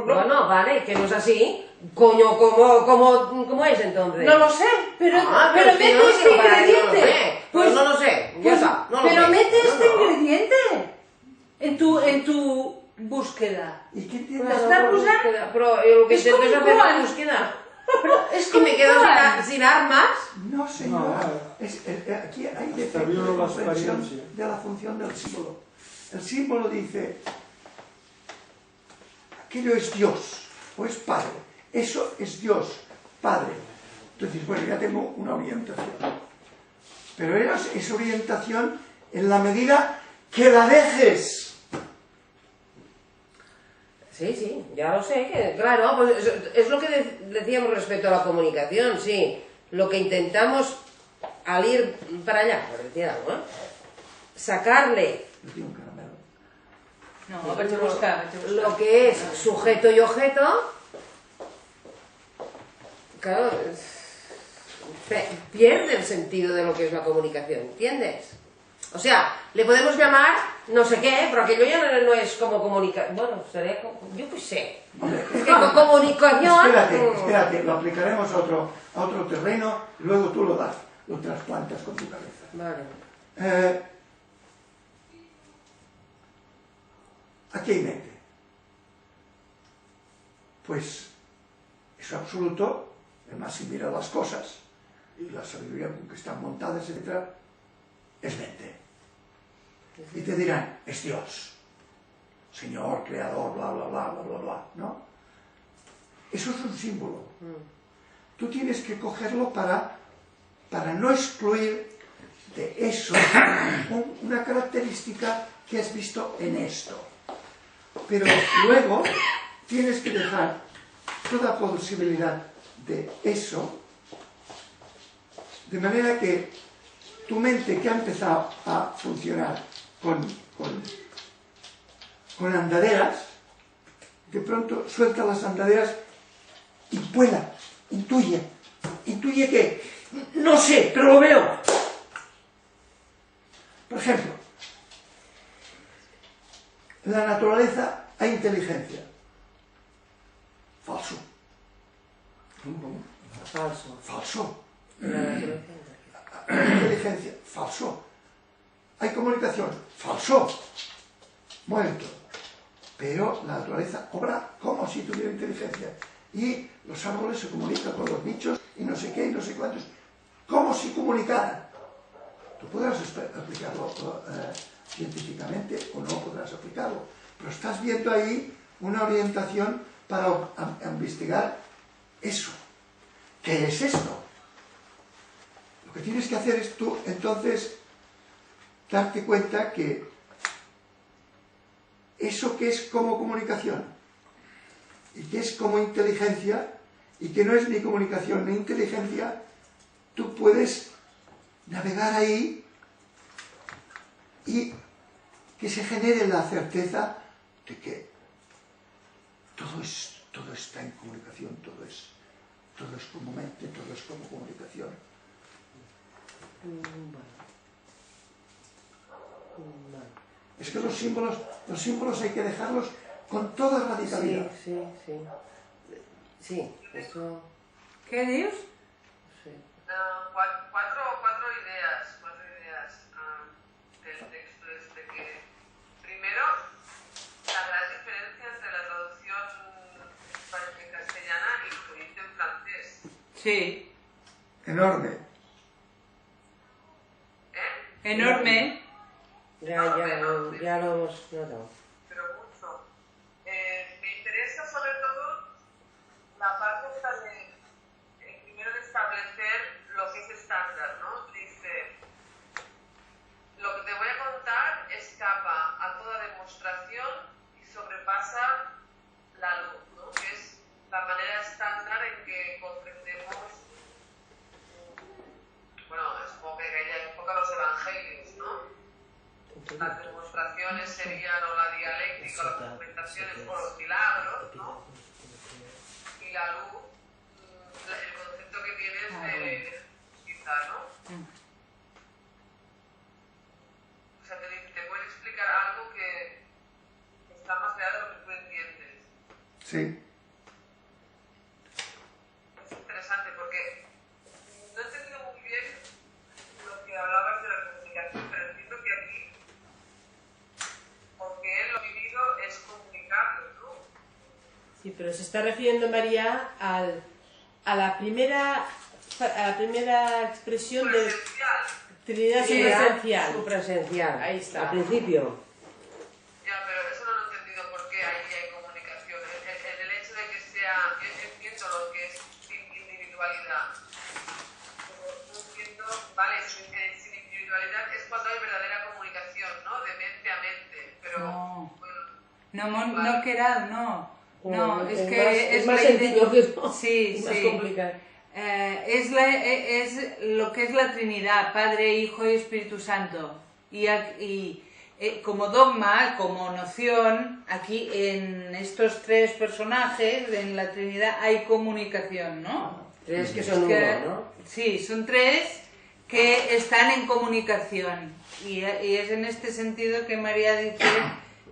Bueno, vale, que no es así. Coño, ¿cómo es entonces? No lo sé, pero es que mete no, este que para que no lo ingrediente. sé. Pues no lo sé, ya está, no lo Pero sé. mete No, este no. ingrediente en tu búsqueda. ¿Y qué Claro, tienes? Está por usando- búsqueda, pero lo que Es intento es como hacer igual. una búsqueda. Pero es Y como me quedo igual. sin armas. No, señora. No. Aquí hay Está defecto bien de la comprensión experiencia. de la función del símbolo. El símbolo dice, aquello es Dios, o es Padre. Eso es Dios, Padre. Entonces, bueno, ya tengo una orientación. Pero es orientación en la medida que la dejes. Sí, ya lo sé, que, claro, pues es lo que decíamos respecto a la comunicación, sí. Lo que intentamos al ir para allá, por decir algo, sacarle Yo tengo un caramelo. No, vete a buscar, vete a buscar. lo que es sujeto y objeto, claro, pierde el sentido de lo que es la comunicación, ¿entiendes? O sea, le podemos llamar no sé qué, pero aquello ya no es como comunicación. Bueno, sería como, yo qué sé. Es que con comunicación... Espérate, lo aplicaremos a otro terreno y luego tú lo trasplantas con tu cabeza. Vale. Aquí hay mente. Pues eso absoluto, el más sin mirar las cosas. y la sabiduría con que están montadas, etc., es mente. Y te dirán, es Dios, Señor, Creador, bla, bla, bla, bla, bla, bla, ¿no? Eso es un símbolo. Tú tienes que cogerlo para no excluir de eso una característica que has visto en esto. Pero luego tienes que dejar toda posibilidad de eso, de manera que tu mente, que ha empezado a funcionar con andaderas, de pronto suelta las andaderas y vuela, intuye que, no sé, pero lo veo. Por ejemplo, en la naturaleza hay inteligencia. Falso. ¿Cómo? Falso. Falso. La naturaleza. Hay inteligencia. Falso. Hay comunicación. Falso. Muerto. Pero la naturaleza obra como si tuviera inteligencia. Y los árboles se comunican con los bichos y no sé qué y no sé cuántos. Como si comunicaran. Tú podrás aplicarlo científicamente o no podrás aplicarlo. Pero estás viendo ahí una orientación para investigar eso. ¿Qué es esto? Lo que tienes que hacer es tú, entonces, darte cuenta que eso que es como comunicación y que es como inteligencia y que no es ni comunicación ni inteligencia, tú puedes navegar ahí y que se genere la certeza de que todo está en comunicación, todo es como mente, todo es como comunicación. Es que los símbolos hay que dejarlos con toda radicalidad. Sí, eso... ¿Qué dios? Sí. Cuatro ideas del texto este que... Primero, la gran diferencia entre la traducción en castellana y lo que dice en francés. Sí. Enorme. Enorme. Ya lo hemos notado. Pero mucho. Me interesa sobre todo la parte esta de primero de establecer lo que es estándar, ¿no? Dice, lo que te voy a contar escapa a toda demostración y sobrepasa la luz, ¿no? Que es la manera estándar en que comprendemos, bueno, supongo que en aquella época los evangelios, ¿no? Las demostraciones serían o la dialéctica, las argumentaciones o los milagros, ¿no? Y la luz, el concepto que tienes de quizá, ¿no? O sea, te puede explicar algo que está más allá de lo que tú entiendes. Sí. Es interesante porque no he entendido muy bien lo que hablabas de la comunicación, pero entiendo que aquí, porque él lo vivido es comunicarlo, ¿no? Sí, pero se está refiriendo María a la primera expresión de Trinidad supraesencial. Supraesencial. Ahí está. Al principio. Ya, pero eso no lo he entendido por qué ahí hay comunicación. En el hecho de que sea, yo entiendo lo que es individualidad. Pero no entiendo, vale, sin individualidad es cuando hay verdadera comunicación, ¿no? De mente a mente. Pero, No. bueno, No, Querad, no. No, es que más, es más la sencillo que no. Sí, Más sí. complicado. Es lo que es la Trinidad, Padre, Hijo y Espíritu Santo. Y como dogma, como noción, aquí en estos tres personajes, en la Trinidad, hay comunicación, ¿no? Tres que son uno, ¿no? Sí, son tres que están en comunicación. Y es en este sentido que María dice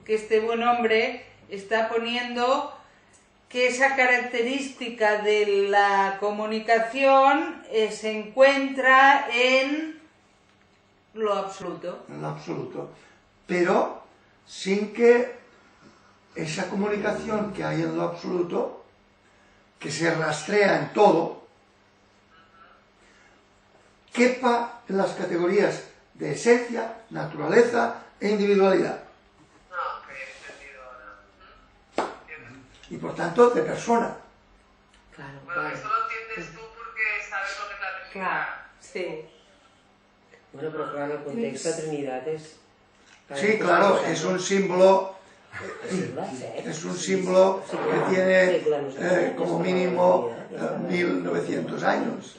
que este buen hombre está poniendo que esa característica de la comunicación se encuentra en lo absoluto. En lo absoluto. Pero sin que esa comunicación que hay en lo absoluto, que se rastrea en todo, quepa en las categorías de esencia, naturaleza e individualidad. No, que he entendido ahora. Entiendo. Y por tanto, de persona. Claro, Bueno, claro. eso lo entiendes tú porque sabes lo que es la Claro, Trinidad. sí. Bueno, pero claro, el contexto de Trinidad es... Sí, claro, es un símbolo, Es es un símbolo que tiene como mínimo 1900 años.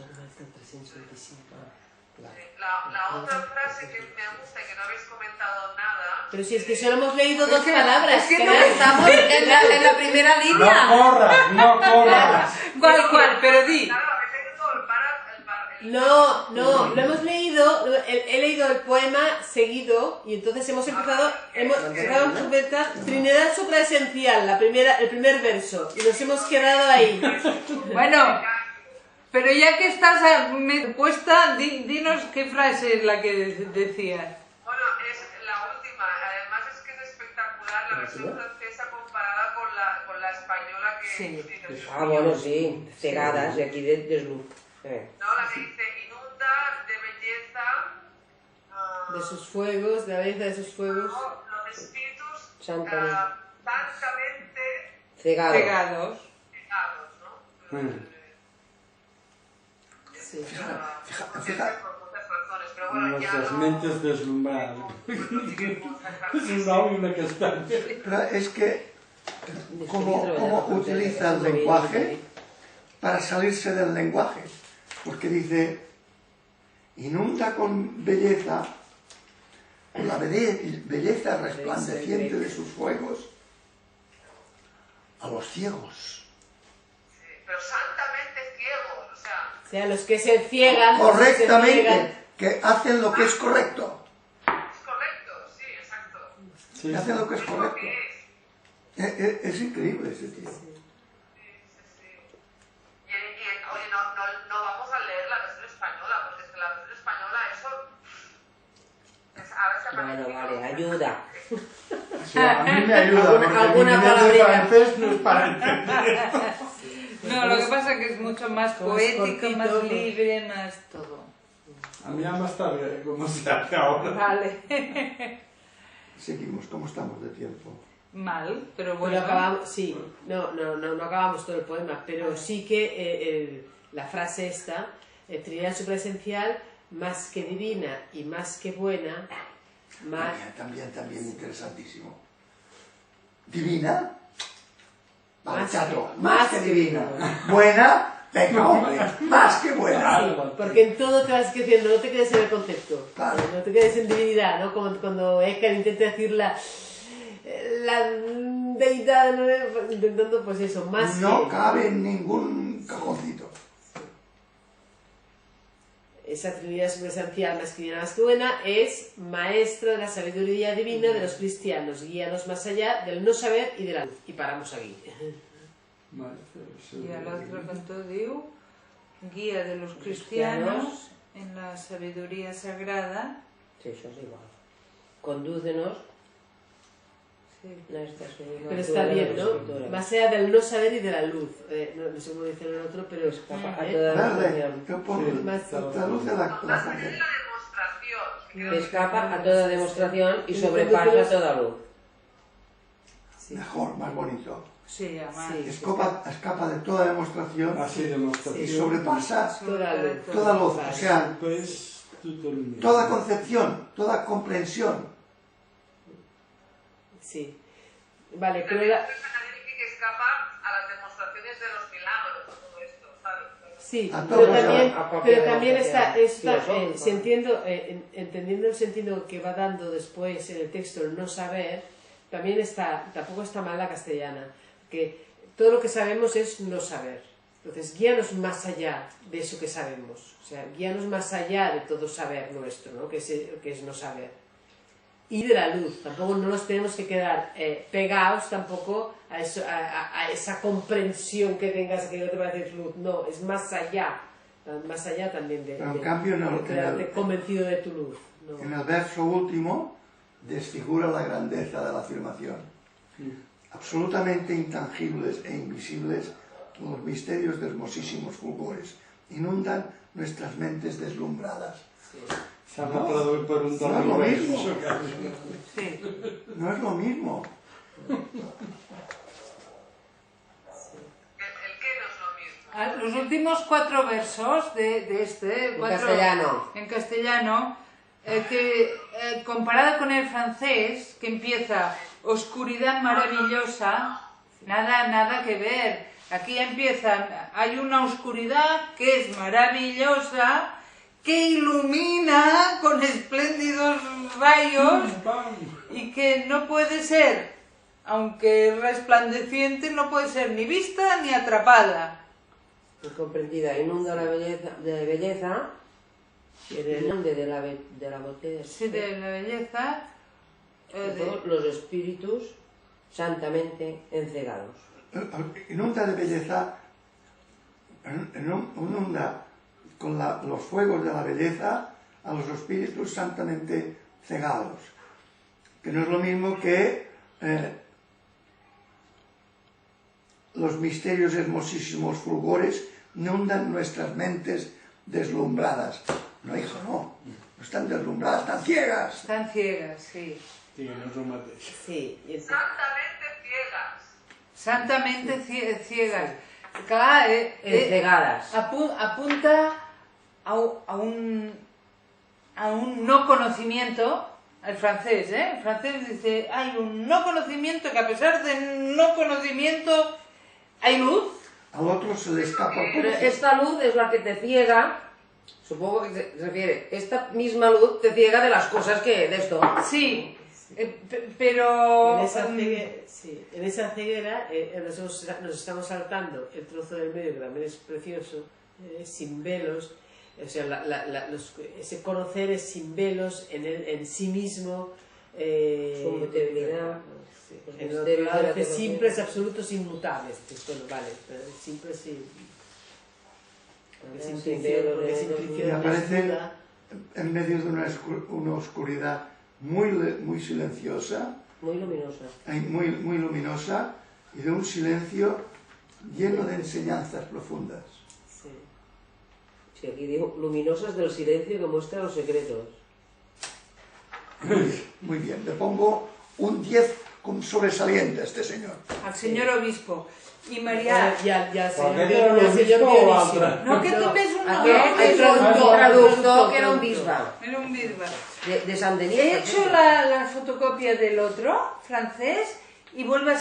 La otra frase que me gusta y que no habéis comentado nada. Pero si es que solo hemos leído Es dos que- palabras, es que que no- ya estamos en la primera No línea. corras, no corras. ¿Cuál? Pero di. Claro, habéis leído todo el párrafo. No, no, lo hemos leído, he leído el poema seguido y entonces hemos empezado a completar Trinidad supraesencial, el primer verso, y nos hemos quedado ahí. Bueno, pero ya que estás puesta, dinos qué frase es la que decías. Bueno, es la última. Además es que es espectacular la versión francesa comparada con la española que Sí. dice. Ah, bueno, sí, cegadas, y aquí de luz. No, la que dice inunda de belleza De sus fuegos, de la belleza de sus fuegos. los espíritus Santamente. santamente Cegados. Pegados. pegados, ¿no? Sí. Fíjate, Por muchas razones, pero bueno, ya Nuestras no... mentes deslumbradas. Es una y una castaña. pero es que cómo utiliza el lenguaje para salirse del lenguaje. Porque dice, inunda con belleza, con la belleza resplandeciente de sus fuegos, a los ciegos. Pero santamente ciegos, o sea... O sea, los que se ciegan. los que se ciegan. Correctamente, que hacen lo que es correcto. Es correcto, sí, exacto. Sí. Que hacen lo que es Es lo correcto. que es. Es increíble ese tío. Sí, sí, sí. Oye, no vamos a leer la versión española, porque es que la versión española, eso... a veces Bueno, parece vale, ayuda. Sí, a mí me ayuda, porque alguna mi nivel de palabrita. francés no es para entender. No, lo que pasa es que es mucho más Como poético, cortito, más ¿no? libre, más todo. A mí ya más tarde, como se hace ahora. Vale. Seguimos, ¿cómo estamos de tiempo? Mal, pero Bueno, bueno. acabamos, sí, no acabamos todo el poema, pero sí que la frase esta, Trinidad supraesencial, más que divina y más que buena, más... También interesantísimo. ¿Divina? Vale, Más chato, que- más que divina. Buena, venga, hombre, más que buena. Porque en todo te vas creciendo, no te quedes en el concepto, Claro. no te quedes en divinidad, ¿no? Como cuando Eckhart intenta decir la deidad, ¿no? Intentando pues eso, más No que... cabe en ningún cajoncito. Esa Trinidad supraesencial más que divina, más que buena, es maestra de la sabiduría divina de los cristianos, guíanos más allá del no saber y de la luz. Y paramos aquí. Y al otro cantó diu, guía de los cristianos en la sabiduría sagrada. Sí, eso es igual. Condúcenos. Sí. Pero está bien, ¿no? Más allá del no saber y de la luz. No sé cómo dice el otro, pero es Escapa a ¿eh? toda Verde, demostración. que pon- Más- traduce la Más allá de canción. la demostración. que creo que- Escapa a toda demostración y sobrepasa toda luz. Sí. Mejor, más bonito. Sí, además. Sí. Escapa de toda demostración Así y demostración. sobrepasa Toda luz. toda luz. O sea, Pues, totalmente. toda concepción, toda comprensión. Sí. Vale, pero También la... es Adrián que escapa a las demostraciones de los milagros, todo esto, ¿sabes? Sí, A pero todos, también, a cualquier pero también está, demostración filosófica. entendiendo el sentido que va dando después en el texto el no saber, también tampoco está mal la castellana, que todo lo que sabemos es no saber. Entonces, guíanos más allá de eso que sabemos, o sea, guíanos más allá de todo saber nuestro, ¿no? que es no saber. Y de la luz, tampoco no nos tenemos que quedar pegados tampoco a esa comprensión que tengas que no te va a decir luz, no, es más allá también de Pero en cambio de quedarte convencido de tu luz. ¿no? En el verso último desfigura la grandeza de la afirmación. Absolutamente intangibles e invisibles los misterios de hermosísimos fulgores inundan nuestras mentes deslumbradas. Se ha matado por un No es lo mismo. Sí. No es lo mismo. ¿El qué no es lo mismo? Los últimos 4 versos de este... En En castellano, comparado con el francés, que empieza oscuridad maravillosa, nada que ver. Aquí empieza, hay una oscuridad que es maravillosa, que ilumina con espléndidos rayos y que no puede ser, aunque resplandeciente, no puede ser ni vista ni atrapada. Incomprendida, inunda la belleza, de belleza y en el nombre de la botella. Sí, de la belleza. Todos los espíritus santamente encegados. Inunda de belleza, inunda con los fuegos de la belleza a los espíritus santamente cegados, que no es lo mismo que los misterios hermosísimos fulgores inundan nuestras mentes deslumbradas. No, hijo, no están deslumbradas, están ciegas. Están ciegas, sí. Sí, no son mates. Sí, Santamente ciegas. Santamente ciegas. Claro, encegadas. apunta a un no conocimiento, el francés, ¿eh? El francés dice, hay un no conocimiento, que a pesar del no conocimiento hay luz. Al otro se le escapa el Pero pulso. esta luz es la que te ciega, supongo que se refiere, esta misma luz te ciega de las cosas que de esto. Sí, pero... En esa ceguera nos estamos saltando el trozo del medio, que también es precioso, sin velos, o sea, ese conocer es sin velos en sí mismo, Su mutabilidad. en el otro lado dice simples, absolutos, inmutables. Bueno, vale, pero simples sí. Porque Y aparecen en medio de una oscuridad muy silenciosa, Muy luminosa. muy luminosa, y de un silencio lleno de enseñanzas profundas. Sí. Sí, aquí digo, luminosas del silencio que muestra los secretos. Muy bien, le pongo un 10 con sobresaliente a este señor. Al señor obispo. Y María... Ya, ¿Por qué señor, era ya, un señor obispo o Dionisio. otra? No, que tú ves un Aquel, nombre. el traductor que era un bisba. Era un bisba. De Saint-Denis. He hecho la fotocopia del otro, francés, y vuelve a